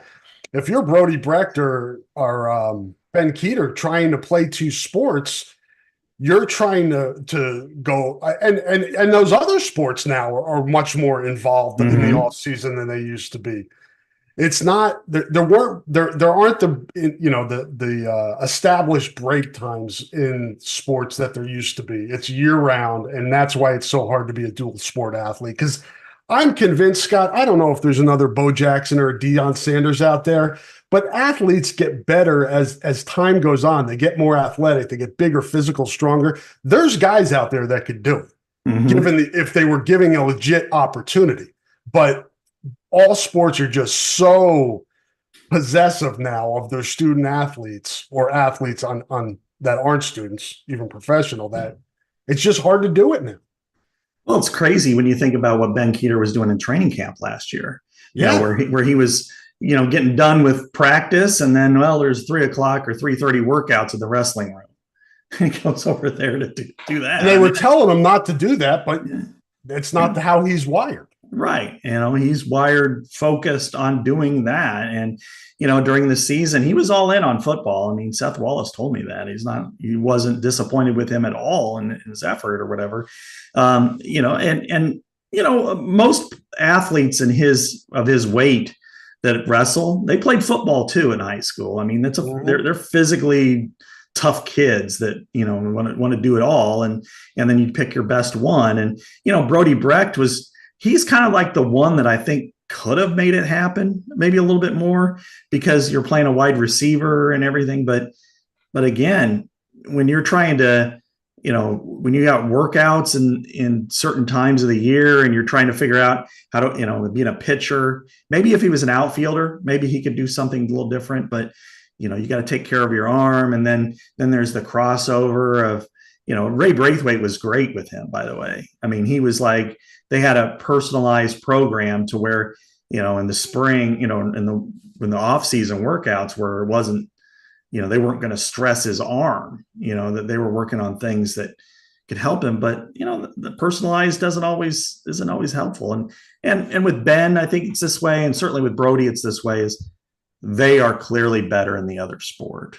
if you're Brody Brecht or Ben Kueter trying to play two sports, you're trying to go, and those other sports now are much more involved in the off season than they used to be. It's not there aren't the established break times in sports that there used to be. It's year round, and that's why it's so hard to be a dual sport athlete. Because I'm convinced, Scott, I don't know if there's another Bo Jackson or a Deion Sanders out there, but athletes get better as time goes on. They get more athletic, they get bigger, physical, stronger. There's guys out there that could do it, if they were giving a legit opportunity. But all sports are just so possessive now of their student athletes or athletes on that aren't students, even professional, that it's just hard to do it now. Well, it's crazy when you think about what Ben Kueter was doing in training camp last year. Where he was, getting done with practice, and then, there's 3 o'clock or 3:30 workouts in the wrestling room. He goes over there to do that. And they were telling him not to do that, but it's not how he's wired. Right. He's wired, focused on doing that. And, during the season, he was all in on football. I mean, Seth Wallace told me that he wasn't disappointed with him at all in his effort or whatever. Most athletes of his weight that wrestle, they played football too in high school. I mean, they're physically tough kids that, want to do it all. And then you pick your best one. And, Brody Brecht he's kind of like the one that I think could have made it happen maybe a little bit more, because you're playing a wide receiver and everything. But again, when you're trying to, when you got workouts in certain times of the year and you're trying to figure out how to, being a pitcher, maybe if he was an outfielder, maybe he could do something a little different, but you got to take care of your arm. And then there's the crossover of, Ray Braithwaite was great with him, by the way. I mean, he was like, they had a personalized program to where, in the spring, when the off season workouts, where it wasn't, they weren't going to stress his arm, that they were working on things that could help him. But, the personalized isn't always helpful. And with Ben, I think it's this way. And certainly with Brody, it's this way, is they are clearly better in the other sport.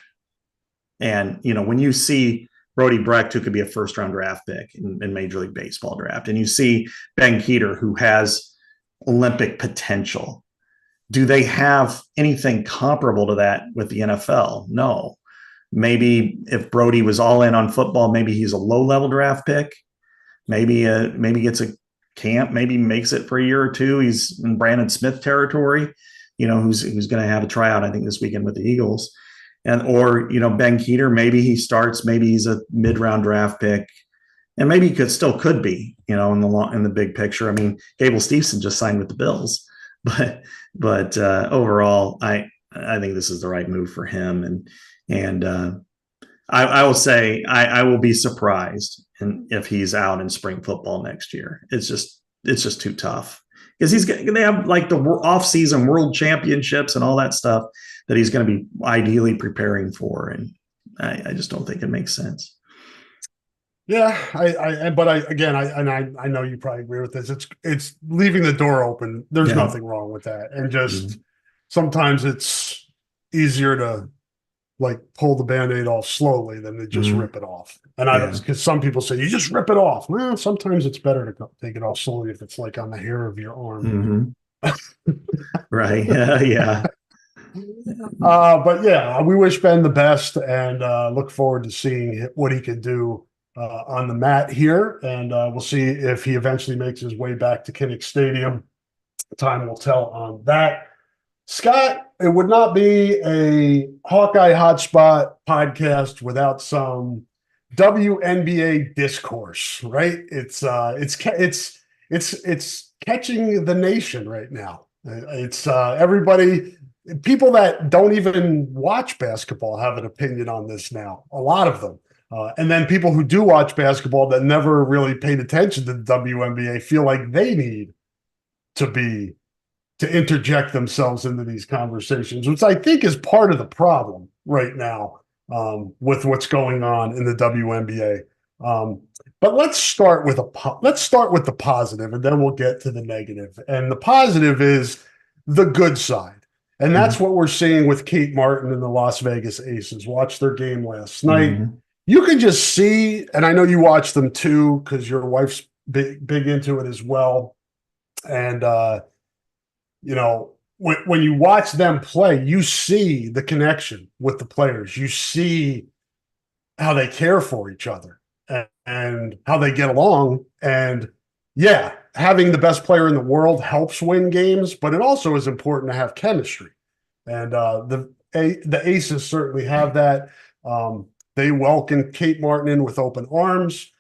And, when you see Brody Brecht, who could be a first-round draft pick in Major League Baseball draft, and you see Ben Kueter, who has Olympic potential. Do they have anything comparable to that with the NFL? No. Maybe if Brody was all in on football, maybe he's a low-level draft pick. Maybe gets a camp, maybe makes it for a year or two. He's in Brandon Smith territory, who's going to have a tryout, I think, this weekend with the Eagles. Or Ben Kueter, maybe he starts, maybe he's a mid-round draft pick, and maybe he could be, in the big picture. I mean, Gable Steveson just signed with the Bills, but overall, I think this is the right move for him, and I will say I will be surprised if he's out in spring football next year. It's just too tough, because they have like the off-season world championships and all that stuff that he's going to be ideally preparing for, and I just don't think it makes sense. Yeah, I know you probably agree with this. It's leaving the door open. There's nothing wrong with that, and just sometimes it's easier to like pull the Band-Aid off slowly than to just rip it off. And because some people say you just rip it off. Well, sometimes it's better to take it off slowly if it's like on the hair of your arm. Right. Yeah. But yeah, we wish Ben the best, and look forward to seeing what he can do on the mat here. And we'll see if he eventually makes his way back to Kinnick Stadium. Time will tell on that. Scott, it would not be a Hawkeye Hotspot podcast without some WNBA discourse, right? It's catching the nation right now. It's everybody. People that don't even watch basketball have an opinion on this now, a lot of them. And then people who do watch basketball that never really paid attention to the WNBA feel like they need to interject themselves into these conversations, which I think is part of the problem right now with what's going on in the WNBA. But let's start with the positive, and then we'll get to the negative. And the positive is the good side. And that's what we're seeing with Kate Martin and the Las Vegas Aces. Watch their game last night. You can just see, and I know you watch them too, because your wife's big into it as well. And, when you watch them play, you see the connection with the players. You see how they care for each other and how they get along. And yeah, having the best player in the world helps win games, but it also is important to have chemistry. And the Aces certainly have that. They welcome Kate Martin in with open arms.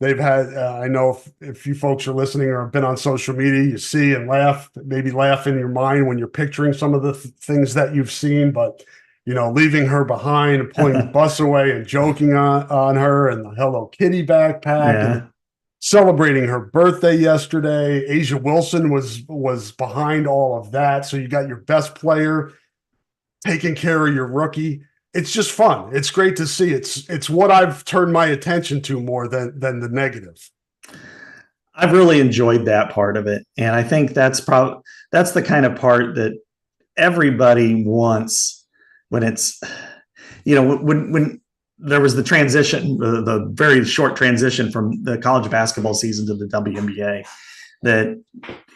They've had, I know if you folks are listening or have been on social media, you see and laugh, maybe laugh in your mind when you're picturing some of the things that you've seen, but, leaving her behind and pulling the bus away and joking on her, and the Hello Kitty backpack, and celebrating her birthday yesterday. Asia Wilson was behind all of that. So you got your best player taking care of your rookie. It's just fun. It's great to see. It's what I've turned my attention to more than the negative. I've really enjoyed that part of it, and I think that's the kind of part that everybody wants when it's, when there was the transition, the very short transition from the college basketball season to the WNBA, that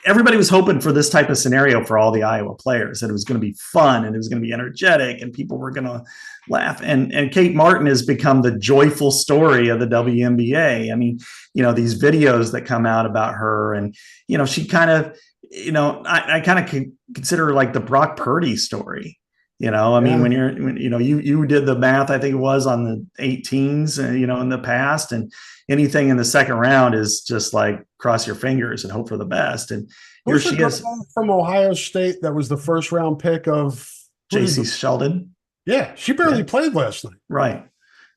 everybody was hoping for this type of scenario for all the Iowa players, that it was going to be fun and it was going to be energetic and people were going to laugh. And Kate Martin has become the joyful story of the WNBA. I mean, these videos that come out about her, and, she kind of, I kind of consider her like the Brock Purdy story. I mean, when you did the math, I think it was on the 18s, in the past, and anything in the second round is just like cross your fingers and hope for the best. And here she is from Ohio State. That was the first round pick of JC Sheldon. Yeah. She barely played last night. Right.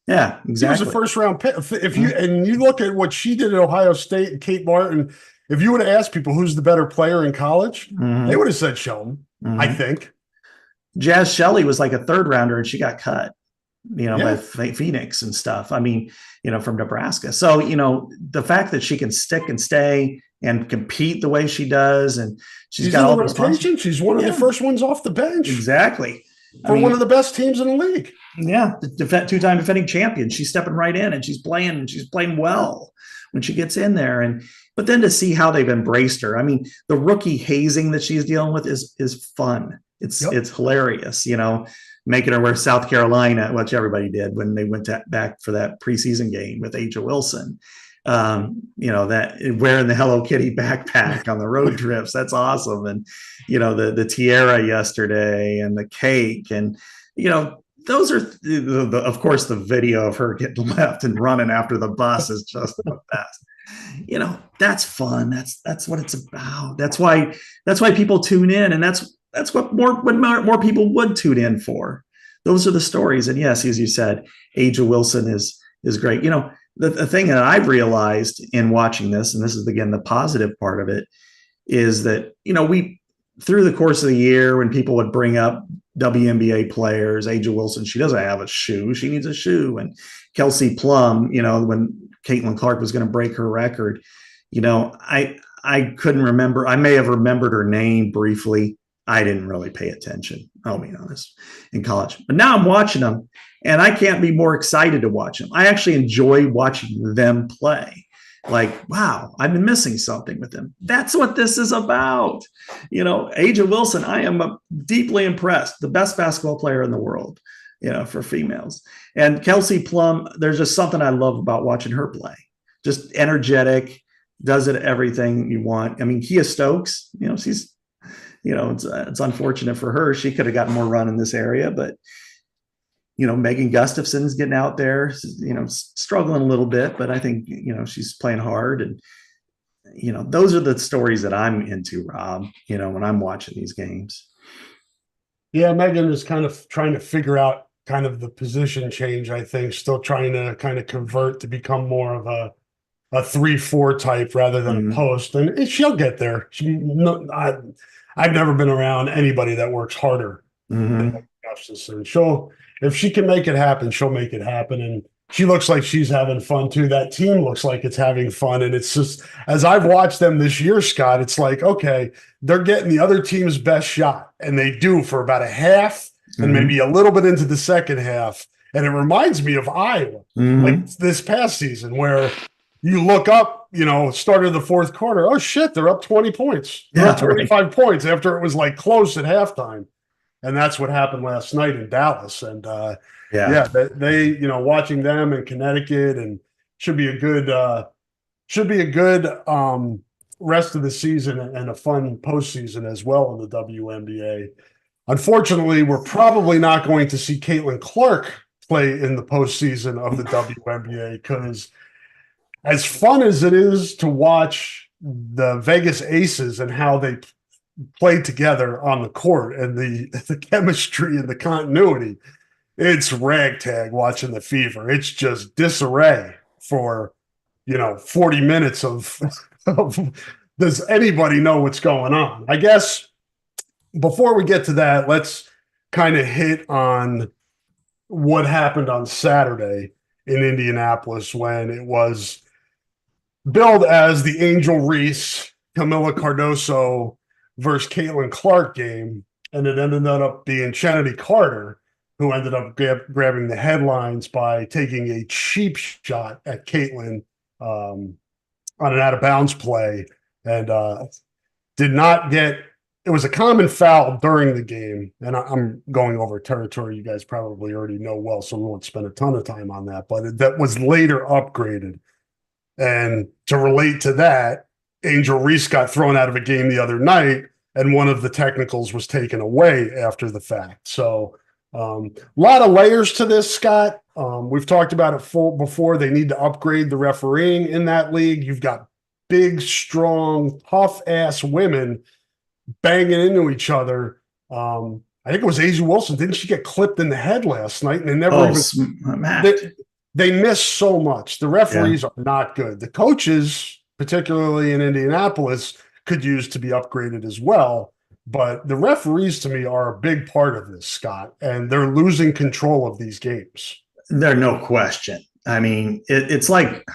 Yeah, exactly. She was a first round pick. If you look at what she did at Ohio State and Kate Martin, if you would have asked people who's the better player in college, they would have said Sheldon, I think. Jazz Shelley was like a third rounder and she got cut, by Phoenix and stuff. I mean, from Nebraska. So, the fact that she can stick and stay and compete the way she does, and she's got all the rotation. She's one of the first ones off the bench. Exactly. for one of the best teams in the league. Yeah, the two-time defending champion. She's stepping right in, and she's playing well when she gets in there. But then to see how they've embraced her. I mean, the rookie hazing that she's dealing with is fun. It's hilarious, making her wear South Carolina, which everybody did when they went back for that preseason game with Aja Wilson. That wearing the Hello Kitty backpack on the road trips, that's awesome. And the tiara yesterday and the cake, and those are of course the video of her getting left and running after the bus is just the best. That's fun. That's what it's about. That's why people tune in, and that's what more people would tune in for. Those are the stories. And yes, as you said, Aja Wilson is great. The thing that I've realized in watching this, and this is again the positive part of it, is that we through the course of the year, when people would bring up WNBA players, Aja Wilson, she doesn't have a shoe, she needs a shoe, and Kelsey Plum, when Caitlin Clark was going to break her record, I couldn't remember. I may have remembered her name briefly. I didn't really pay attention, I'll be honest, in college. But now I'm watching them, and I can't be more excited to watch them. I actually enjoy watching them play. Like, wow, I've been missing something with them. That's what this is about. Aja Wilson, I am deeply impressed. The best basketball player in the world, for females. And Kelsey Plum, there's just something I love about watching her play. Just energetic, does it everything you want. I mean, Kia Stokes, she's, it's unfortunate for her. She could have gotten more run in this area, but Megan Gustafson's getting out there, struggling a little bit, but I think, she's playing hard. And, those are the stories that I'm into, Rob, when I'm watching these games. Yeah, Megan is kind of trying to figure out kind of the position change, I think, still trying to kind of convert to become more of a 3-4 type rather than a post. And she'll get there. I've never been around anybody that works harder than Justice. And if she can make it happen, she'll make it happen. And she looks like she's having fun too. That team looks like it's having fun. And it's just, as I've watched them this year, Scott, it's like, okay, they're getting the other team's best shot. And they do for about a half and maybe a little bit into the second half. And it reminds me of Iowa, like this past season, where you look up, start of the fourth quarter. Oh shit, they're up 20 points. They're up 25 points after it was like close at halftime. And that's what happened last night in Dallas. And they watching them in Connecticut, and should be a good rest of the season and a fun postseason as well in the WNBA. Unfortunately, we're probably not going to see Caitlin Clark play in the postseason of the WNBA, because as fun as it is to watch the Vegas Aces and how they play together on the court and the chemistry and the continuity, it's ragtag watching the Fever. It's just disarray for 40 minutes of does anybody know what's going on? I guess before we get to that, let's kind of hit on what happened on Saturday in Indianapolis when it was billed as the Angel Reese, Camila Cardoso versus Caitlin Clark game, and it ended up being Chennedy Carter who ended up grabbing the headlines by taking a cheap shot at Caitlin on an out-of-bounds play, and did not get – it was a common foul during the game, and I'm going over territory you guys probably already know well, so we won't spend a ton of time on that, but that was later upgraded. And to relate to that, Angel Reese got thrown out of a game the other night, and one of the technicals was taken away after the fact. So a lot of layers to this, Scott. We've talked about it before. They need to upgrade the refereeing in that league. You've got big, strong, tough-ass women banging into each other. I think it was Aja Wilson. Didn't she get clipped in the head last night? And they never they miss so much. The referees are not good. The coaches, particularly in Indianapolis, could use to be upgraded as well. But the referees, to me, are a big part of this, Scott, and they're losing control of these games. There's no question. I mean, it's like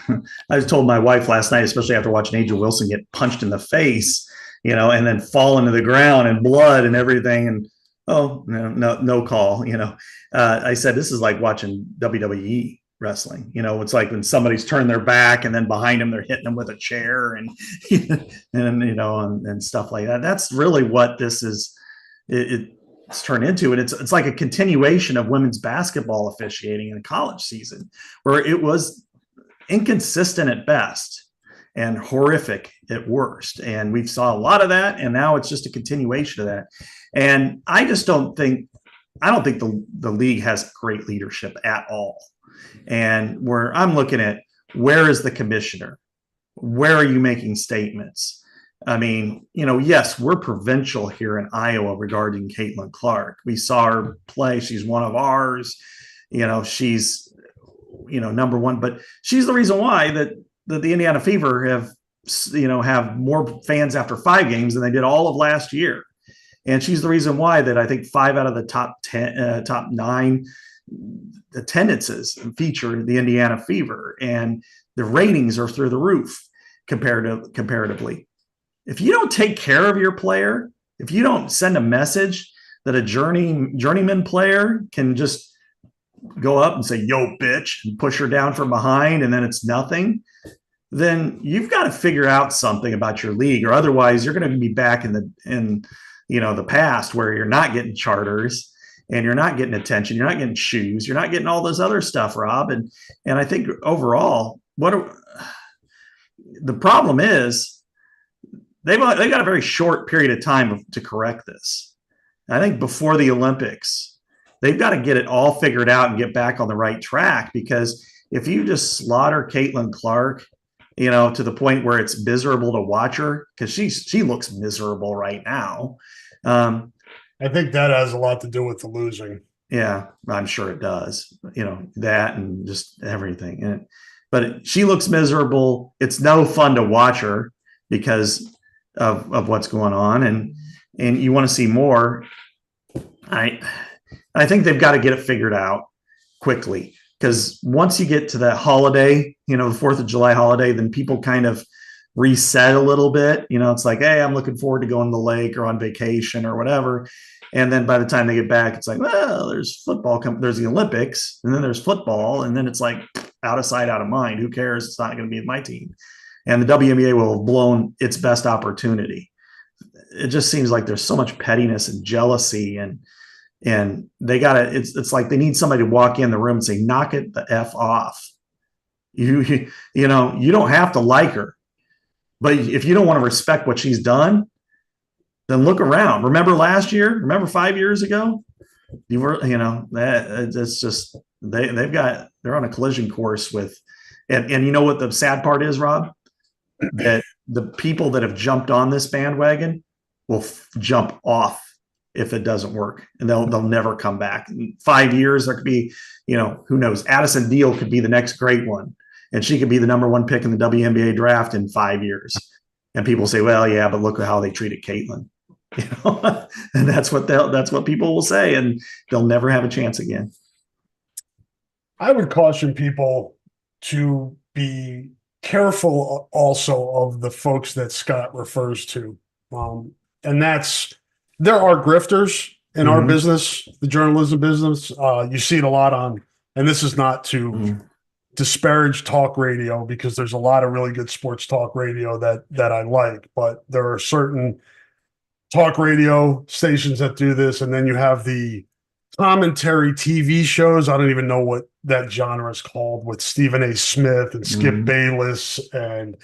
I told my wife last night, especially after watching Aja Wilson get punched in the face, and then fall into the ground and blood and everything. And Oh, no call. I said this is like watching WWE wrestling. It's like when somebody's turned their back and then behind them they're hitting them with a chair and and stuff like that. That's really what this is. It's turned into, and it's like a continuation of women's basketball officiating in the college season, where it was inconsistent at best and horrific at worst. And we saw a lot of that, and now it's just a continuation of that. And I don't think the league has great leadership at all. And where I'm looking at, where is the commissioner? Where are you making statements? I mean, yes, we're provincial here in Iowa regarding Caitlin Clark. We saw her play. She's one of ours. She's, number one, but she's the reason why that the Indiana Fever have more fans after 5 games than they did all of last year. And she's the reason why that I think 5 out of the top 9 attendances feature the Indiana Fever, and the ratings are through the roof comparatively. If you don't take care of your player, if you don't send a message that a journeyman player can just go up and say, yo, bitch, and push her down from behind, and then it's nothing, then you've got to figure out something about your league, or otherwise you're going to be back in the past where you're not getting charters and you're not getting attention, you're not getting shoes, you're not getting all this other stuff, Rob. And I think overall, the problem is they've got a very short period of time to correct this. I think before the Olympics, they've got to get it all figured out and get back on the right track, because if you just slaughter Caitlin Clark, to the point where it's miserable to watch her, because she looks miserable right now. I think that has a lot to do with the losing. Yeah, I'm sure it does. That and just everything. But she looks miserable. It's no fun to watch her because of what's going on, and you want to see more. I think they've got to get it figured out quickly, because once you get to that holiday, the 4th of July holiday, then people kind of reset a little bit. It's like, hey, I'm looking forward to going to the lake or on vacation or whatever. And then by the time they get back, it's like, well, there's football, there's the Olympics, and then there's football. And then it's like out of sight, out of mind. Who cares? It's not going to be my team. And the WNBA will have blown its best opportunity. It just seems like there's so much pettiness and jealousy, and they gotta, it's like they need somebody to walk in the room and say, knock it the F off. You don't have to like her, but if you don't want to respect what she's done, then look around. Remember last year? Remember 5 years ago? That it's just, they're on a collision course with, and you know what the sad part is, Rob? That the people that have jumped on this bandwagon will jump off if it doesn't work, and they'll never come back. In 5 years, there could be, who knows? Addison Deal could be the next great one, and she could be the number 1 pick in the WNBA draft in 5 years. And people say, well, yeah, but look at how they treated Caitlin. And that's what people will say, and they'll never have a chance again. I would caution people to be careful also of the folks that Scott refers to. And there are grifters in our business, the journalism business. You see it a lot on, and this is not to disparage talk radio, because there's a lot of really good sports talk radio that I like, but there are certain talk radio stations that do this. And then you have the commentary TV shows. I don't even know what that genre is called, with Stephen A. Smith and Skip Bayless and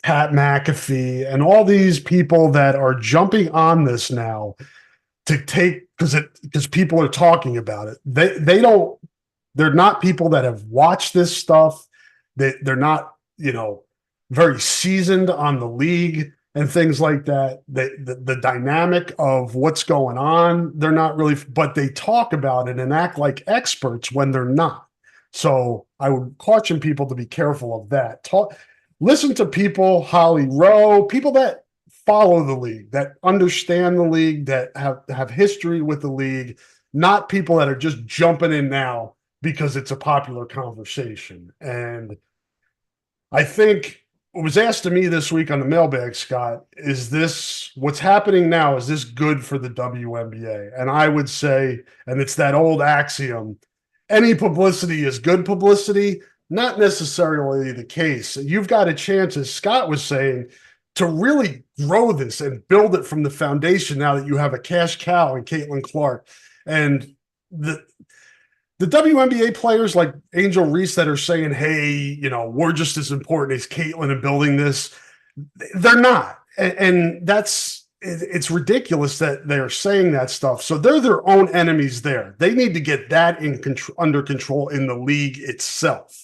Pat McAfee and all these people that are jumping on this now to take, because people are talking about it. They're not people that have watched this stuff. They're not, very seasoned on the league and things like that. The dynamic of what's going on, they're not really, but they talk about it and act like experts when they're not. So I would caution people to be careful of that. Listen to people, Holly Rowe, people that follow the league, that understand the league, that have history with the league, not people that are just jumping in now because it's a popular conversation. And I think was asked to me this week on the mailbag, Scott, is this what's happening now? Is this good for the WNBA? And I would say, and it's that old axiom, any publicity is good publicity. Not necessarily the case. You've got a chance, as Scott was saying, to really grow this and build it from the foundation now that you have a cash cow in Caitlin Clark. And the WNBA players like Angel Reese that are saying, hey, we're just as important as Caitlin in building this, they're not. And it's ridiculous that they're saying that stuff. So they're their own enemies there. They need to get that under control in the league itself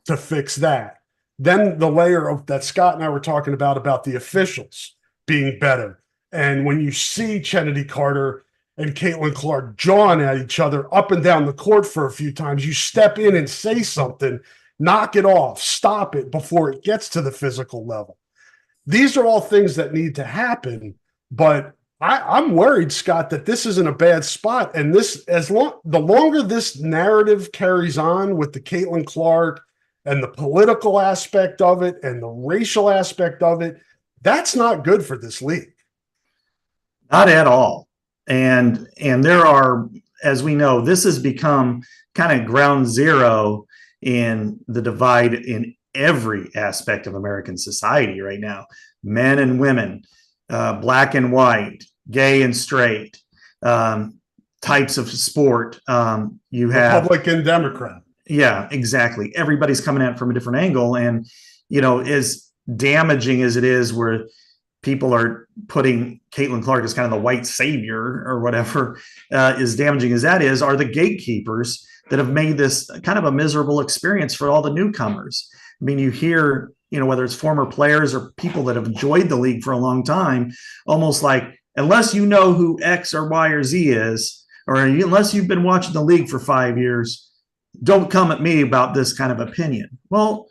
to fix that. Then the layer of that Scott and I were talking about the officials being better. And when you see Chennedy Carter and Caitlin Clark jawing at each other up and down the court for a few times, you step in and say something, knock it off, stop it before it gets to the physical level. These are all things that need to happen, but I'm worried, Scott, that this isn't a bad spot. And the longer this narrative carries on with the Caitlin Clark and the political aspect of it and the racial aspect of it, that's not good for this league. Not at all. And there are, as we know, this has become kind of ground zero in the divide in every aspect of American society right now. Men and women, black and white, gay and straight, types of sport. You have Republican, Democrat. Yeah, exactly. Everybody's coming at it from a different angle. And, as damaging as it is where people are putting Caitlin Clark as kind of the white savior or whatever, as damaging as that is, are the gatekeepers that have made this kind of a miserable experience for all the newcomers. I mean, you hear, whether it's former players or people that have enjoyed the league for a long time, almost like, unless you know who X or Y or Z is, or unless you've been watching the league for 5 years, don't come at me about this kind of opinion. Well,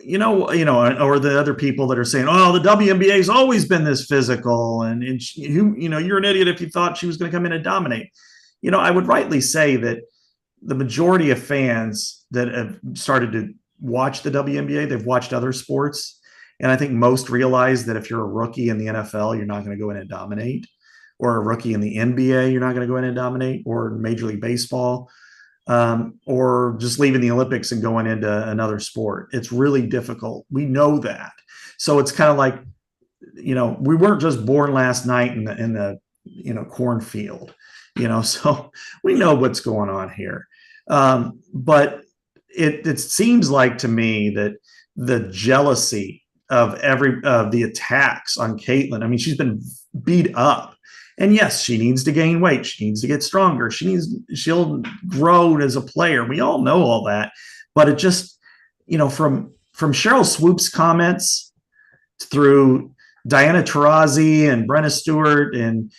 or the other people that are saying, oh, the WNBA has always been this physical. And you're an idiot if you thought she was going to come in and dominate. I would rightly say that the majority of fans that have started to watch the WNBA, they've watched other sports. And I think most realize that if you're a rookie in the NFL, you're not going to go in and dominate, or a rookie in the NBA, you're not going to go in and dominate, or Major League Baseball. Or just leaving the Olympics and going into another sport. It's really difficult. We know that. So it's kind of like, we weren't just born last night in the cornfield, so we know what's going on here. But it seems like to me that the jealousy of the attacks on Caitlin, I mean, she's been beat up. And yes, she needs to gain weight. She needs to get stronger. She'll grow as a player. We all know all that. But it just, from Cheryl Swoop's comments through Diana Taurasi and Brenna Stewart and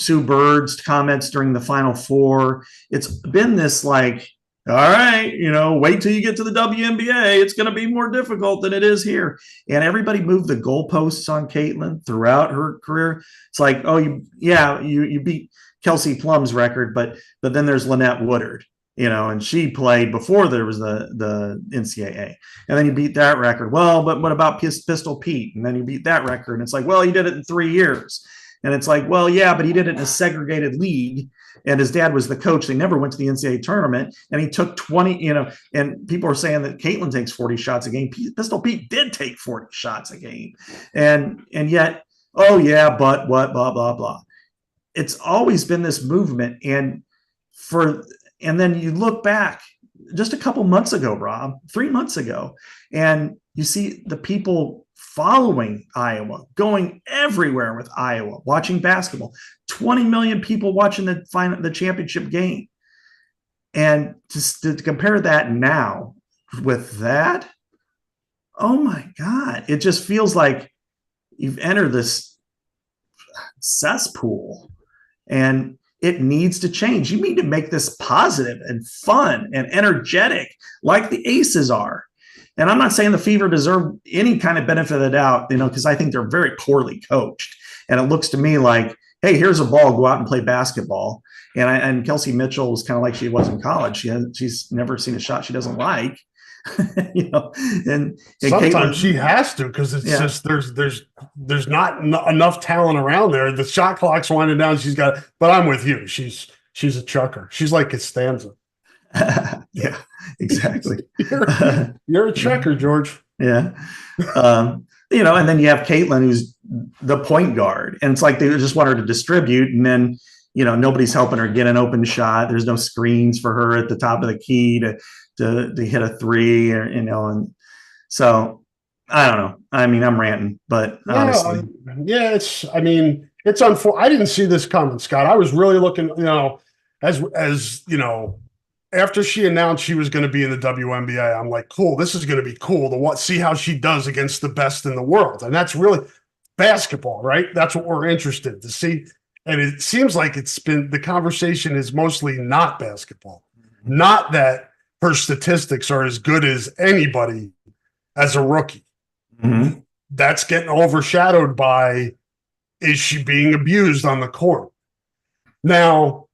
Sue Bird's comments during the Final Four, it's been this like, all right, wait till you get to the WNBA. It's going to be more difficult than it is here. And everybody moved the goalposts on Caitlin throughout her career. It's like, oh, you beat Kelsey Plum's record, but then there's Lynette Woodard, and she played before there was the NCAA. And then you beat that record. Well, but what about Pistol Pete? And then you beat that record. And it's like, well, he did it in 3 years. And it's like, well, yeah, but he did it in a segregated league. And his dad was the coach. They never went to the NCAA tournament. And he took 20, and people are saying that Caitlin takes 40 shots a game. Pistol Pete did take 40 shots a game. And yet, oh yeah, but what, blah, blah, blah. It's always been this movement. And then you look back just a couple months ago, Rob, 3 months ago, and you see the people following Iowa, going everywhere with Iowa, watching basketball, 20 million people watching the championship game. And to compare that now with that, oh my God, it just feels like you've entered this cesspool and it needs to change. You need to make this positive and fun and energetic like the Aces are. And I'm not saying the Fever deserve any kind of benefit of the doubt, because I think they're very poorly coached. And it looks to me like, hey, here's a ball, go out and play basketball. And Kelsey Mitchell was kind of like she was in college. She's never seen a shot she doesn't like. and Sometimes she Caitlin, has to, because it's yeah. just there's not enough talent around there. The shot clock's winding down. But I'm with you. She's a chucker. She's like Costanza. Yeah, exactly. You're a chucker, George. Yeah. And then you have Caitlin, who's the point guard, and it's like they just want her to distribute, and then nobody's helping her get an open shot. There's no screens for her at the top of the key to hit a three, and so I don't know. I mean, I'm ranting, but honestly, Yeah. It's unfortunate. I didn't see this coming, Scott. I was really looking, as after she announced she was going to be in the WNBA, I'm like, cool, this is going to be cool to see how she does against the best in the world. And that's really basketball, right? That's what we're interested to see. And it seems like the conversation is mostly not basketball. Not that her statistics are as good as anybody as a rookie. mm-hmm. That's getting overshadowed by, is she being abused on the court? Now,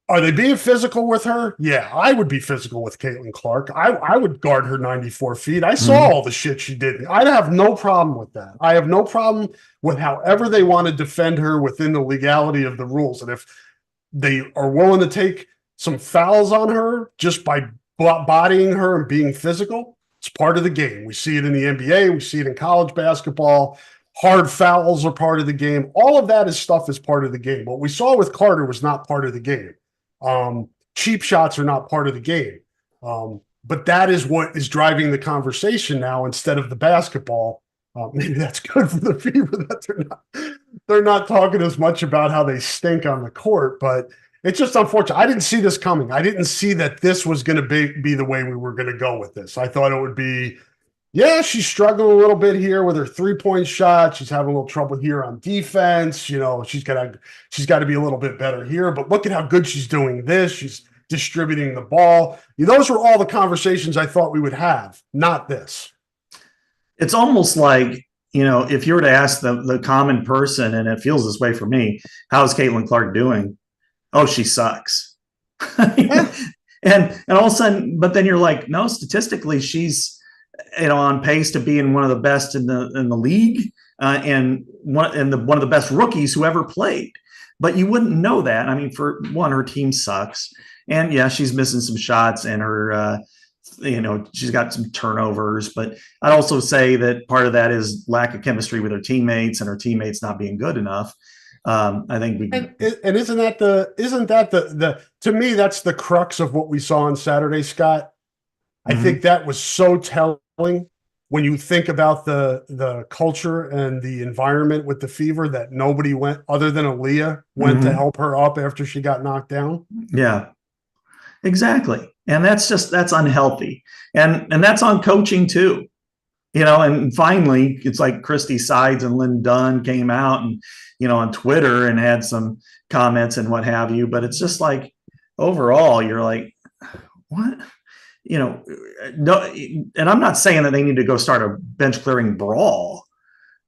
are they being physical with her? Yeah, I would be physical with Caitlin Clark. I would guard her 94 feet. I saw all the shit she did. I'd have no problem with that. I have no problem with however they want to defend her within the legality of the rules. And if they are willing to take some fouls on her just by bodying her and being physical, it's part of the game. We see it in the NBA. We see it in college basketball. Hard fouls are part of the game. All of that stuff is part of the game. What we saw with Carter was not part of the game. Cheap shots are not part of the game. But that is what is driving the conversation now instead of the basketball. Maybe that's good for the Fever that they're not talking as much about how they stink on the court, but it's just unfortunate. I didn't see this coming. I didn't see that this was going to be the way we were going to go with this. I thought it would be, yeah, she's struggling a little bit here with her 3-point shot. She's having a little trouble here on defense. She's got to be a little bit better here. But look at how good she's doing this. She's distributing the ball. Those were all the conversations I thought we would have, not this. It's almost like, if you were to ask the common person, and it feels this way for me, how's Caitlin Clark doing? Oh, she sucks. and all of a sudden, but then you're like, no, statistically, she's on pace to being one of the best in the league, and one of the best rookies who ever played. But you wouldn't know that. I mean, for one, her team sucks, and yeah, she's missing some shots, and her she's got some turnovers. But I'd also say that part of that is lack of chemistry with her teammates, and her teammates not being good enough. I think and isn't that the to me, that's the crux of what we saw on Saturday, Scott. I think that was so telling when you think about the culture and the environment with the Fever, that nobody went, other than Aaliyah, went to help her up after she got knocked down. Yeah, exactly. And that's unhealthy. And that's on coaching too. And finally, it's like Christy Sides and Lynn Dunn came out and, on Twitter and had some comments and what have you. But it's just like, overall, you're like, what? No, and I'm not saying that they need to go start a bench clearing brawl,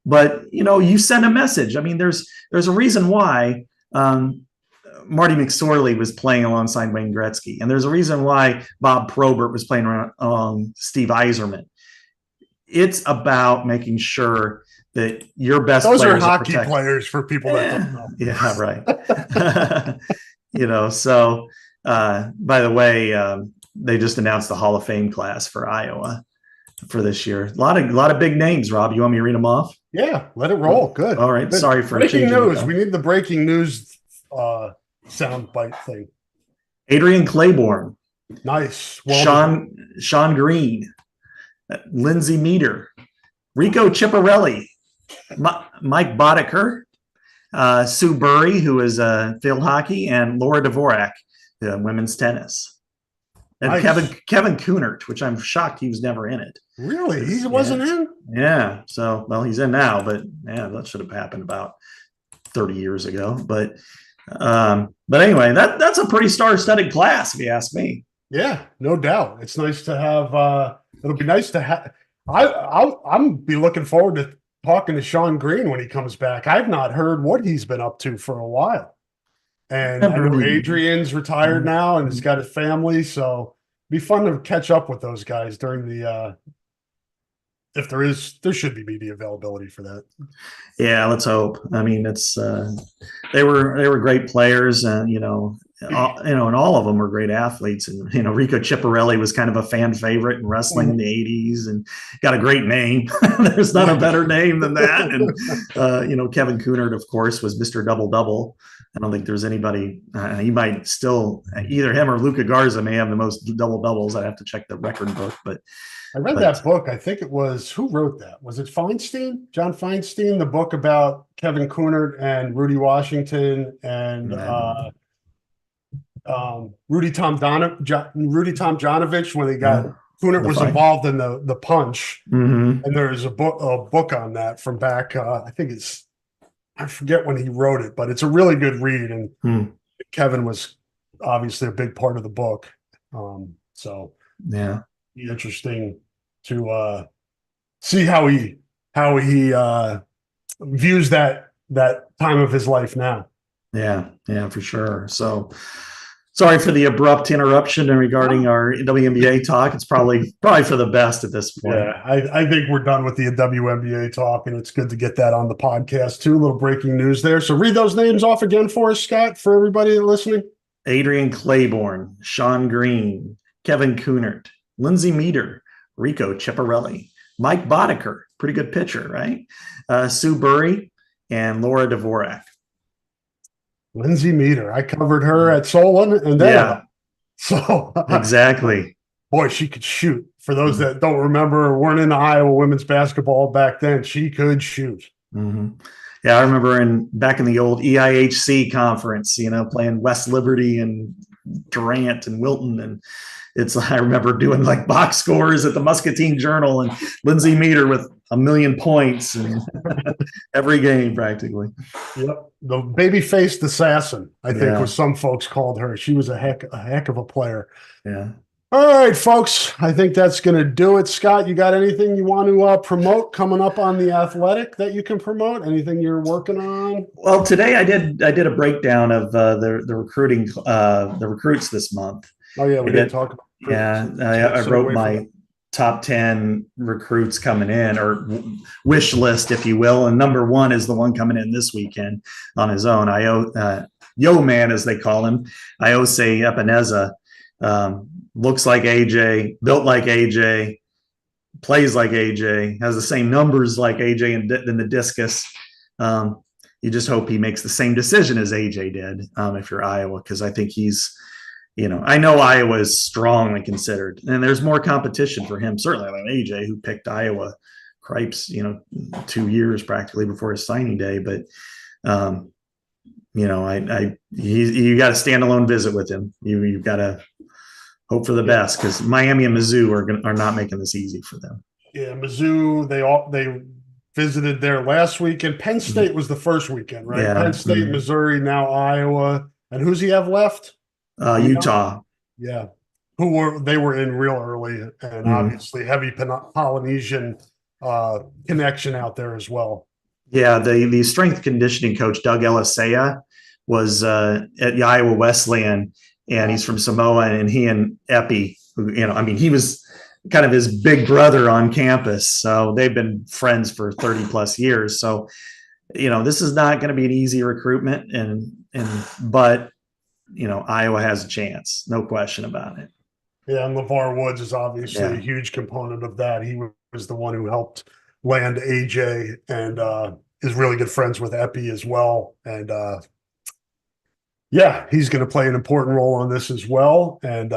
but you send a message. I mean, there's a reason why Marty McSorley was playing alongside Wayne Gretzky, and there's a reason why Bob Probert was playing around Steve Yzerman. It's about making sure that your best those players are hockey players for people that don't know. Yeah, right. So by the way, they just announced the Hall of Fame class for Iowa for this year. A lot of big names, Rob. You want me to read them off? Yeah, let it roll. Good. All right. Good. Sorry for breaking news. We need the breaking news sound bite thing. Adrian Claiborne. Nice. Sean Green. Lindsay Meter. Rico Ciparelli. Mike Boddicker. Sue Burry, who is field hockey, and Laura Dvorak, women's tennis. And nice. Kevin Kueter, which I'm shocked he was never in it. Really? He wasn't in? Yeah. So, well, he's in now, but yeah, that should have happened about 30 years ago. But anyway, that's a pretty star-studded class, if you ask me. Yeah, no doubt. It's nice to have. It'll be nice to have. I'm be looking forward to talking to Sean Green when he comes back. I've not heard what he's been up to for a while. And I know Adrian's retired now and has got a family, so be fun to catch up with those guys during the if there should be media availability for that. Yeah, let's hope. I mean, it's they were great players, and and all of them were great athletes. And Rico Chiapparelli was kind of a fan favorite in wrestling in the '80s, and got a great name. There's not a better name than that. And Kevin Kueter, of course, was Mr. Double Double. I don't think there's anybody. He might still, either him or Luca Garza may have the most double doubles. I'd have to check the record book, but I read that book. I think it was, who wrote that? Was it Feinstein? John Feinstein, the book about Kevin Kueter and Rudy Washington and Rudy Tomjanovich, when they got Kueter was involved in the punch. Mm-hmm. And there's a book on that from back. I think I forget when he wrote it, but it's a really good read. And Kevin was obviously a big part of the book. So yeah, interesting to see how he views that time of his life now. Yeah, for sure. So sorry for the abrupt interruption regarding our WNBA talk. It's probably for the best at this point. Yeah, I think we're done with the WNBA talk, and it's good to get that on the podcast too. A little breaking news there. So read those names off again for us, Scott, for everybody listening. Adrian Claiborne, Sean Green, Kevin Kueter, Lindsey Meter, Rico Chiapparelli, Mike Boddicker, pretty good pitcher, right? Sue Burry, and Laura Dvorak. Lindsey Meter, I covered her at Solon, and then yeah, so exactly. Boy, she could shoot. For those that don't remember or weren't in Iowa women's basketball back then, she could shoot. Mm-hmm. Yeah, I remember back in the old EIHC conference, playing West Liberty and Durant and Wilton, and I remember doing like box scores at the Muscatine Journal, and Lindsey Meter with 1 million points and every game practically. Yep, the baby-faced assassin, I think, was some folks called her. She was a heck of a player. Yeah. All right, folks. I think that's going to do it. Scott, you got anything you want to promote coming up on The Athletic that you can promote? Anything you're working on? Well, today I did a breakdown of the recruiting, the recruits this month. Oh yeah, we did talk about recruits. Yeah, I wrote my top 10 recruits coming in, or wish list, if you will. And number 1 is the one coming in this weekend on his own. Yo Man, as they call him, Iose Epineza. Looks like AJ, built like AJ, plays like AJ, has the same numbers like AJ in the discus. You just hope he makes the same decision as AJ did if you're Iowa, because I think he's, I know Iowa is strongly considered, and there's more competition for him, certainly, than AJ, who picked Iowa cripes, 2 years practically before his signing day. But, you got a standalone visit with him. You've got to hope for the best, because Miami and Mizzou are not making this easy for them. Yeah, Mizzou, they visited there last weekend. Penn State was the first weekend, right? Yeah. Penn State, Missouri, now Iowa. And who's he have left? Utah. Yeah. They were in real early, and obviously heavy Polynesian connection out there as well. Yeah, the strength conditioning coach, Doug Elisea, was at Iowa Wesleyan, and he's from Samoa, and he and Epi, who, he was kind of his big brother on campus. So they've been friends for 30 plus years. So, this is not going to be an easy recruitment, but Iowa has a chance, no question about it. Yeah, and LeVar Woods is obviously a huge component of that. He was the one who helped land AJ, and is really good friends with Epi as well. And he's going to play an important role on this as well. And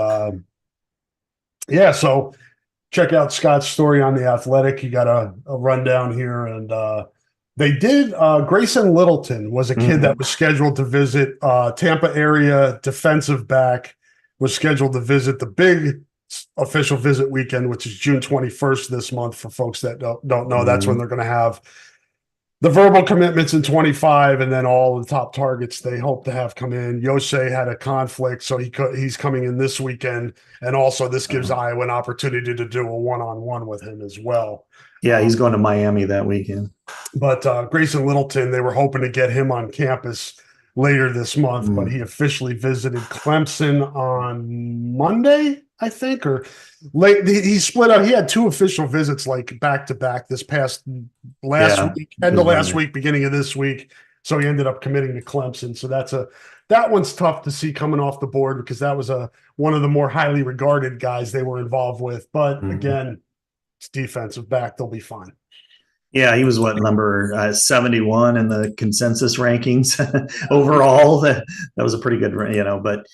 so check out Scott's story on The Athletic. You got a rundown here. And they did, Grayson Littleton was a kid that was scheduled to visit Tampa area defensive back, was scheduled to visit the big official visit weekend, which is June 21st this month. For folks that don't know, that's when they're going to have the verbal commitments in 25, and then all the top targets they hope to have come in. Yosei had a conflict, so he's coming in this weekend, and also this gives Iowa an opportunity to do a one-on-one with him as well. Yeah, he's going to Miami that weekend. But Grayson Littleton, they were hoping to get him on campus later this month, but he officially visited Clemson on Monday, I think, or late. He split up. He had two official visits like back to back this past last week, end of last week, beginning of this week. So he ended up committing to Clemson. So that one's tough to see coming off the board because that was one of the more highly regarded guys they were involved with. But again, it's defensive back. They'll be fine. Yeah, he was number 71 in the consensus rankings overall. That was a pretty good, but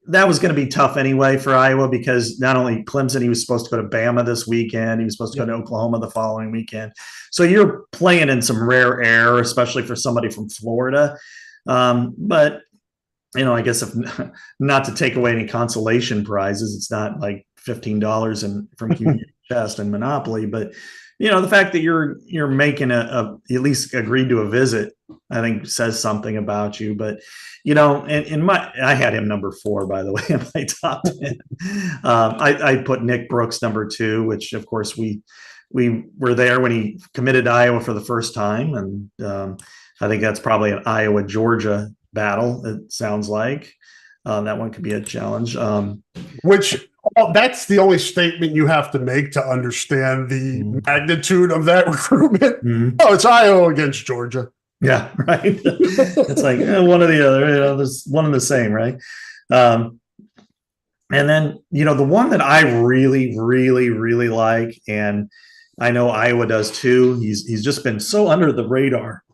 that was going to be tough anyway for Iowa because not only Clemson, he was supposed to go to Bama this weekend. He was supposed to go to Oklahoma the following weekend. So you're playing in some rare air, especially for somebody from Florida. But, I guess if not to take away any consolation prizes, it's not like $15 from Community Chest and Monopoly, but the fact that you're making at least agreed to a visit, I think says something about you. But I had him number 4, by the way, in my top 10. I put Nick Brooks number 2, which of course we were there when he committed to Iowa for the first time, and I think that's probably an Iowa-Georgia battle. It sounds like that one could be a challenge. That's the only statement you have to make to understand the magnitude of that recruitment. Oh, it's Iowa against Georgia. Yeah, right. It's like one or the other. There's one and the same, right? And then the one that I really, really, really like, and I know Iowa does too. He's just been so under the radar,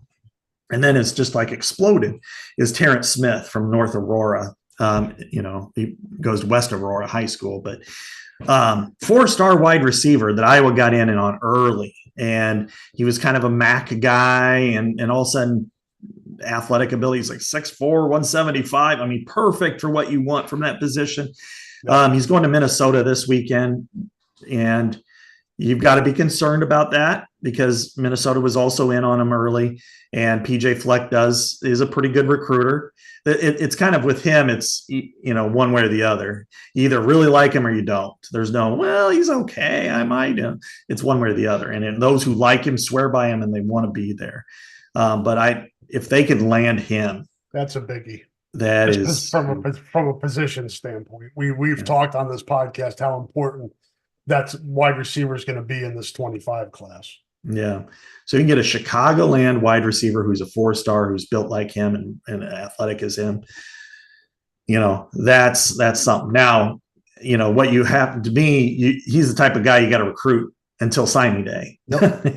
and then it's just like exploded. Is Terrence Smith from North Aurora? He goes to West Aurora High School, but 4-star wide receiver that Iowa got in and on early. And he was kind of a MAC guy, and all of a sudden athletic ability is like 6'4", 175. I mean, perfect for what you want from that position. He's going to Minnesota this weekend, and you've got to be concerned about that because Minnesota was also in on him early, and PJ Fleck is a pretty good recruiter. It's kind of with him, it's, one way or the other. You either really like him or you don't. There's no, well, he's okay, I might. It's one way or the other. And those who like him swear by him and they want to be there. But if they could land him. That's a biggie. That is. From a position standpoint. We've talked on this podcast how important that's wide receiver is going to be in this 25 class. Yeah. So you can get a Chicagoland wide receiver who's a 4-star, who's built like him and athletic as him. That's something. Now, what you have to be, he's the type of guy you got to recruit until signing day. Yep.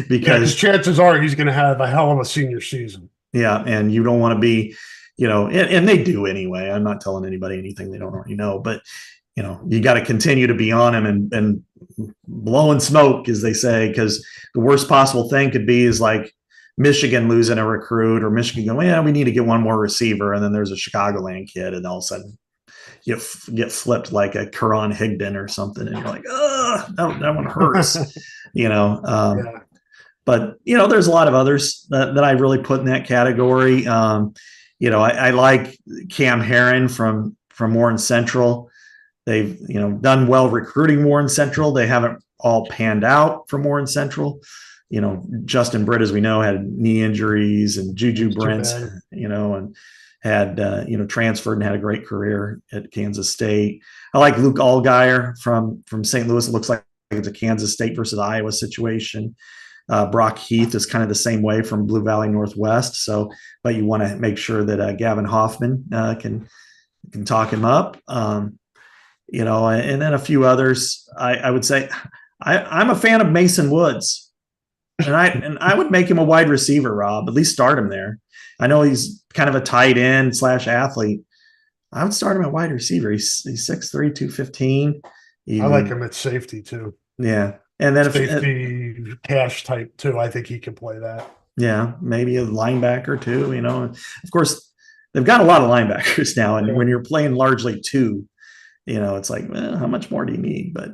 Because chances are he's going to have a hell of a senior season. Yeah. And you don't want to be, and they do anyway. I'm not telling anybody anything they don't already know, but you got to continue to be on him and blowing smoke, as they say, because the worst possible thing could be is like Michigan losing a recruit, or Michigan going, we need to get one more receiver. And then there's a Chicagoland kid, and all of a sudden you get flipped like a Karan Higdon or something. And you're like, that one hurts, Yeah. But, there's a lot of others that I really put in that category. I like Cam Herron from Warren Central. They've, done well recruiting Warren Central. They haven't all panned out from Warren Central. Justin Britt, as we know, had knee injuries, and Juju Brent, and had, transferred and had a great career at Kansas State. I like Luke Allgaier from St. Louis. It looks like it's a Kansas State versus Iowa situation. Brock Heath is kind of the same way from Blue Valley Northwest. So, but you want to make sure that Gavin Hoffman can talk him up. And then a few others. I would say I'm a fan of Mason Woods, and I would make him a wide receiver, Rob. At least start him there. I know he's kind of a tight end / athlete. I would start him at wide receiver. He's 6'3", 215. I like him at safety too. Yeah, and then safety cash type too. I think he can play that. Yeah, maybe a linebacker too. Of course, they've got a lot of linebackers now, and when you're playing largely two. It's like, how much more do you need? But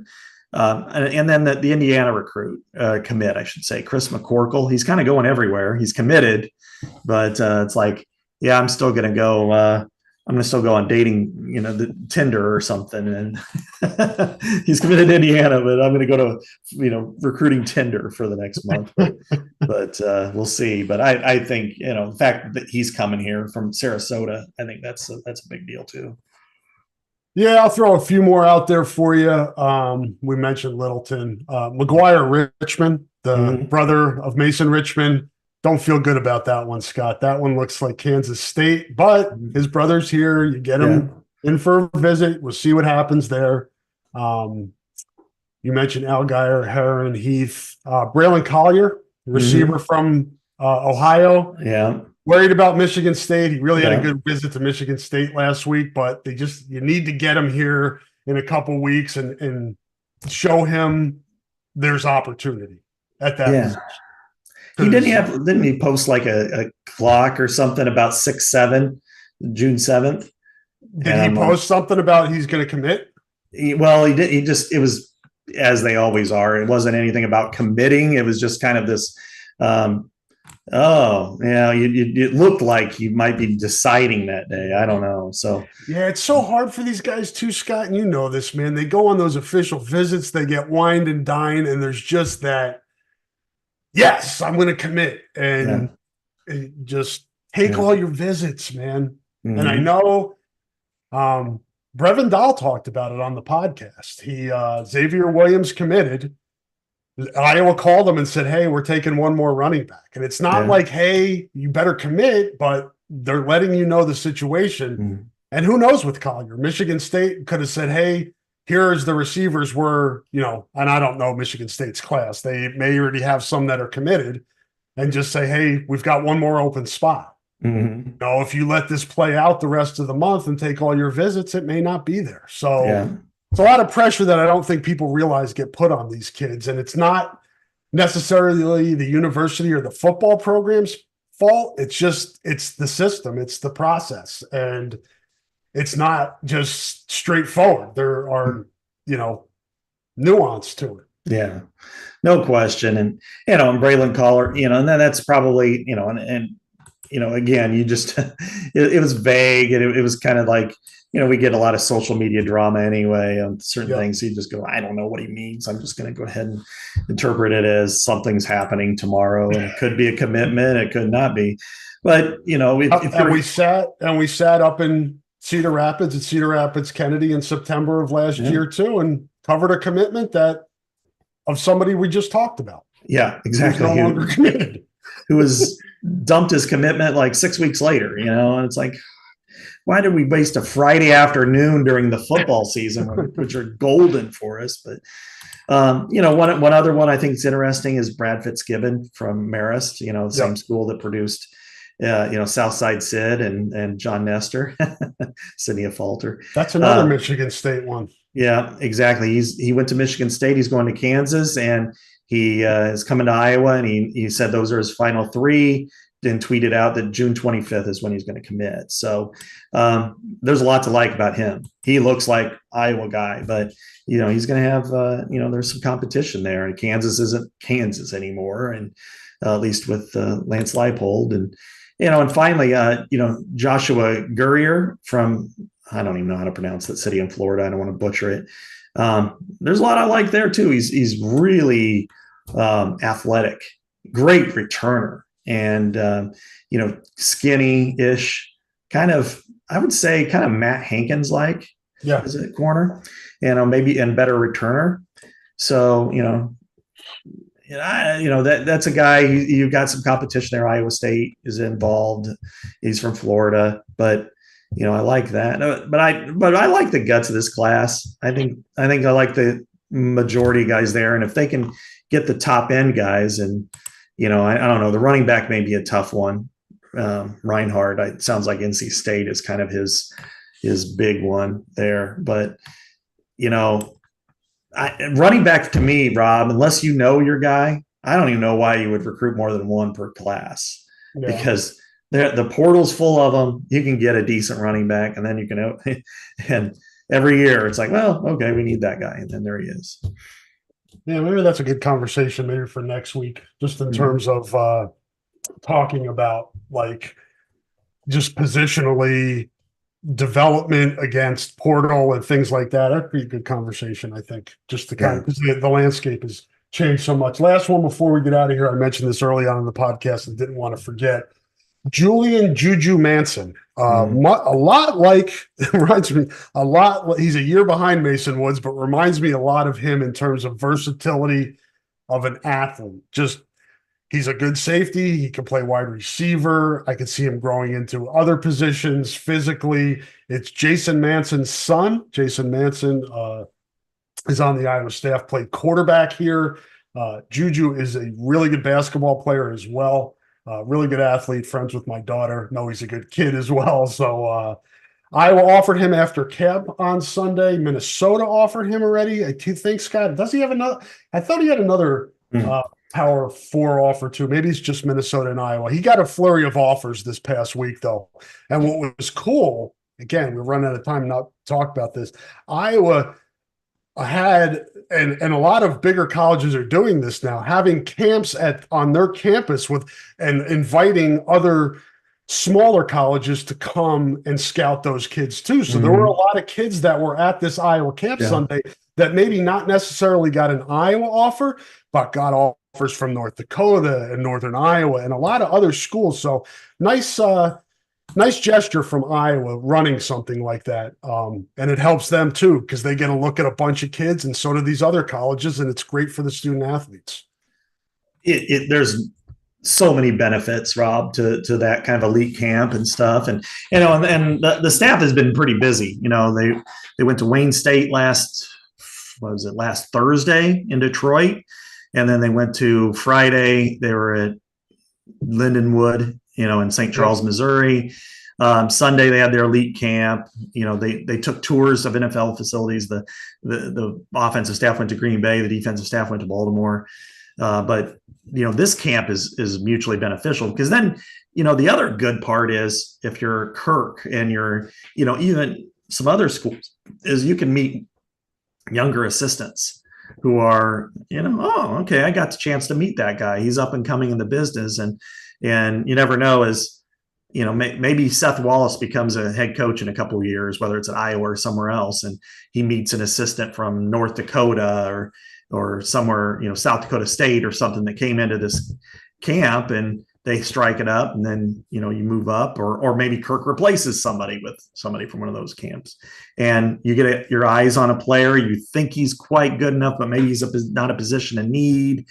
and then the Indiana recruit commit, I should say, Chris McCorkle. He's kind of going everywhere. He's committed, but it's like, I'm still going to go. I'm going to still go on dating, the Tinder or something. And he's committed to Indiana, but I'm going to go to, recruiting Tinder for the next month. But we'll see. But I think, the fact that he's coming here from Sarasota, I think that's a big deal too. Yeah, I'll throw a few more out there for you. We mentioned Littleton. McGuire Richmond, the brother of Mason Richmond. Don't feel good about that one, Scott. That one looks like Kansas State, but his brother's here. You get him in for a visit. We'll see what happens there. You mentioned Algier, Heron, Heath. Braylon Collier, receiver from Ohio. Yeah. Worried about Michigan State. He really had a good visit to Michigan State last week, but you need to get him here in a couple weeks and show him there's opportunity at that position. Didn't he post like a clock or something about 6-7, June 7th? Did he post something about he's going to commit? He did. It was, as they always are. It wasn't anything about committing. It was just kind of this, it looked like you might be deciding that day. I don't know. So yeah, it's so hard for these guys too, Scott. And you know this, man. They go on those official visits, they get wined and dined, and there's just that, yes, I'm going to commit, and just take all your visits, man. And I know Brevin Dahl talked about it on the podcast. Xavier Williams committed. Iowa called him and said, hey, we're taking one more running back. And it's not like, hey, you better commit, but they're letting you know the situation. And who knows with Collier? Michigan State could have said, hey, here's the receivers and I don't know Michigan State's class. They may already have some that are committed and just say, hey, we've got one more open spot. If you let this play out the rest of the month and take all your visits, it may not be there. So it's a lot of pressure that I don't think people realize get put on these kids. And it's not necessarily the university or the football program's fault. It's the system. It's the process. And it's not just straightforward. There are, nuance to it. Yeah, no question. And, Braylon Collier, and then that's probably, again, you just, it was vague, and it was kind of like, we get a lot of social media drama anyway on certain things. So you just go, I don't know what he means. I'm just going to go ahead and interpret it as something's happening tomorrow. And it could be a commitment. It could not be. But, we sat up in Cedar Rapids at Cedar Rapids Kennedy in September of last year too, and covered a commitment of somebody we just talked about. Yeah, exactly. Who's no longer committed. Who was dumped his commitment like 6 weeks later, and it's like, why did we waste a Friday afternoon during the football season, which are golden for us? But, one other one I think is interesting is Brad Fitzgibbon from Marist, the same school that produced, Southside Sid and John Nestor, Sidney Falter. That's another Michigan State one. Yeah, exactly. He went to Michigan State. He's going to Kansas, and he is coming to Iowa, and he said those are his final three. Then tweeted out that June 25th is when he's going to commit. So there's a lot to like about him. He looks like Iowa guy, but he's going to have there's some competition there, and Kansas isn't Kansas anymore, and at least with Lance Leipold, and finally Joshua Gurrier from, I don't even know how to pronounce that city in Florida. I don't want to butcher it. There's a lot I like there too. He's really athletic, great returner. And, skinny-ish, I would say kind of Matt Hankins-like as a corner, maybe and better returner. So, that's a guy, you've got some competition there. Iowa State is involved. He's from Florida, but, I like that. But I like the guts of this class. I think I like the majority of guys there. And if they can get the top end guys and, I don't know. The running back may be a tough one. Reinhardt, it sounds like NC State is kind of his big one there. But, running back to me, Rob, unless you know your guy, I don't even know why you would recruit more than one per class because the portal's full of them. You can get a decent running back, and then you can – and every year it's like, well, okay, we need that guy, and then there he is. Yeah, maybe that's a good conversation maybe for next week, just in terms of talking about like just positionally development against portal and things like that. That'd be a good conversation, I think, just to kind of, because the landscape has changed so much. Last one before we get out of here. I mentioned this early on in the podcast and didn't want to forget. Julian Juju Manson, a lot like, reminds me a lot. He's a year behind Mason Woods, but reminds me a lot of him in terms of versatility of an athlete. Just, he's a good safety. He can play wide receiver. I could see him growing into other positions physically. It's Jason Manson's son. Jason Manson is on the Iowa staff, played quarterback here. Juju is a really good basketball player as well. Really good athlete, friends with my daughter. Know he's a good kid as well. So Iowa offered him after camp on Sunday. Minnesota offered him already. I do think, Scott, does he have another? I thought he had another Power 4 offer too. Maybe it's just Minnesota and Iowa. He got a flurry of offers this past week, though. And what was cool, again, we're running out of time not to talk about this. Iowa had, and a lot of bigger colleges are doing this now, having camps on their campus with and inviting other smaller colleges to come and scout those kids too. So there were a lot of kids that were at this Iowa camp Sunday that maybe not necessarily got an Iowa offer, but got offers from North Dakota and Northern Iowa and a lot of other schools. So nice gesture from Iowa running something like that. And it helps them too, because they get a look at a bunch of kids, and so do these other colleges, and it's great for the student athletes. There's so many benefits, Rob, to that kind of elite camp and stuff. And, and the staff has been pretty busy. They went to Wayne State last Thursday in Detroit. And then they went to Friday. They were at Lindenwood, in St. Charles, Missouri. Sunday, they had their elite camp. They took tours of NFL facilities. The offensive staff went to Green Bay. The defensive staff went to Baltimore. But this camp is mutually beneficial, because then, the other good part is, if you're Kirk and you're, even some other schools, is you can meet younger assistants who are, oh, okay, I got the chance to meet that guy. He's up and coming in the business. And you never know, as maybe Seth Wallace becomes a head coach in a couple of years, whether it's at Iowa or somewhere else, and he meets an assistant from North Dakota or somewhere, South Dakota State or something, that came into this camp, and they strike it up, and then, you move up, or maybe Kirk replaces somebody with somebody from one of those camps, and you get your eyes on a player. You think he's quite good enough, but maybe he's not a position of need.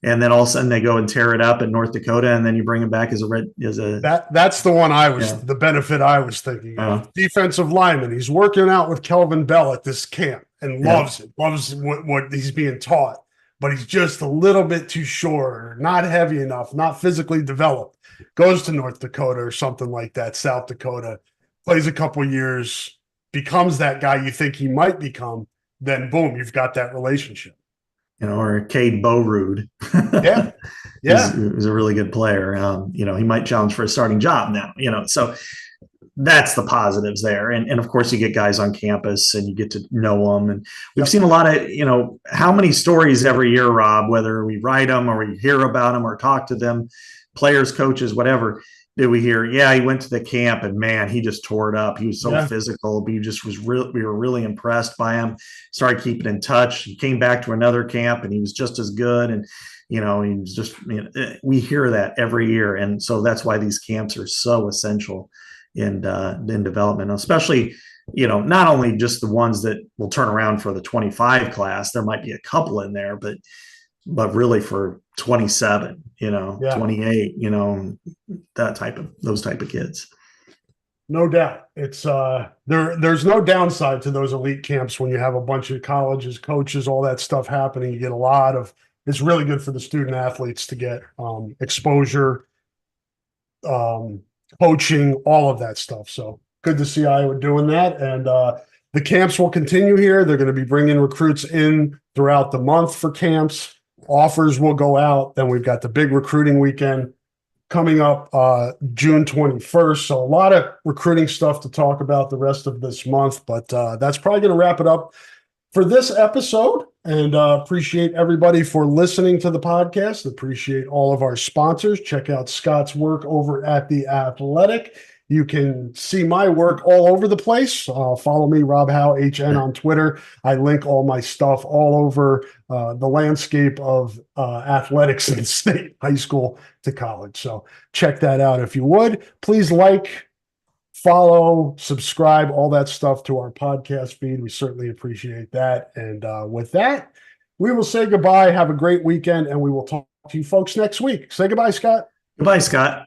And then all of a sudden they go and tear it up in North Dakota, and then you bring him back as that's the one the benefit I was thinking of. Defensive lineman. He's working out with Kelvin Bell at this camp and loves what he's being taught, but he's just a little bit too short, not heavy enough, not physically developed. Goes to North Dakota or something like that, South Dakota, plays a couple years, becomes that guy you think he might become, then boom, you've got that relationship. Or Cade Bowrood. He's a really good player. He might challenge for a starting job now, so that's the positives there. And of course you get guys on campus and you get to know them. And we've seen a lot of, how many stories every year, Rob, whether we write them or we hear about them or talk to them, players, coaches, whatever, did we hear? Yeah, he went to the camp and man, he just tore it up. He was so physical. But we were really impressed by him. Started keeping in touch. He came back to another camp and he was just as good. And he was just. We hear that every year, and so that's why these camps are so essential in development, especially. Not only just the ones that will turn around for the 25 class. There might be a couple in there, but really for 27, 28, those type of kids. No doubt. It's there's no downside to those elite camps when you have a bunch of colleges, coaches, all that stuff happening. You get it's really good for the student athletes to get exposure, coaching, all of that stuff. So good to see Iowa doing that. And the camps will continue here. They're going to be bringing recruits in throughout the month for camps. Offers will go out. Then we've got the big recruiting weekend coming up June 21st. So a lot of recruiting stuff to talk about the rest of this month. But that's probably going to wrap it up for this episode. And appreciate everybody for listening to the podcast. Appreciate all of our sponsors. Check out Scott's work over at The Athletic. You can see my work all over the place. Follow me, Rob Howe, HN on Twitter. I link all my stuff all over the landscape of athletics in state, high school to college. So check that out if you would. Please like, follow, subscribe, all that stuff to our podcast feed. We certainly appreciate that. And with that, we will say goodbye. Have a great weekend, and we will talk to you folks next week. Say goodbye, Scott. Goodbye, Scott.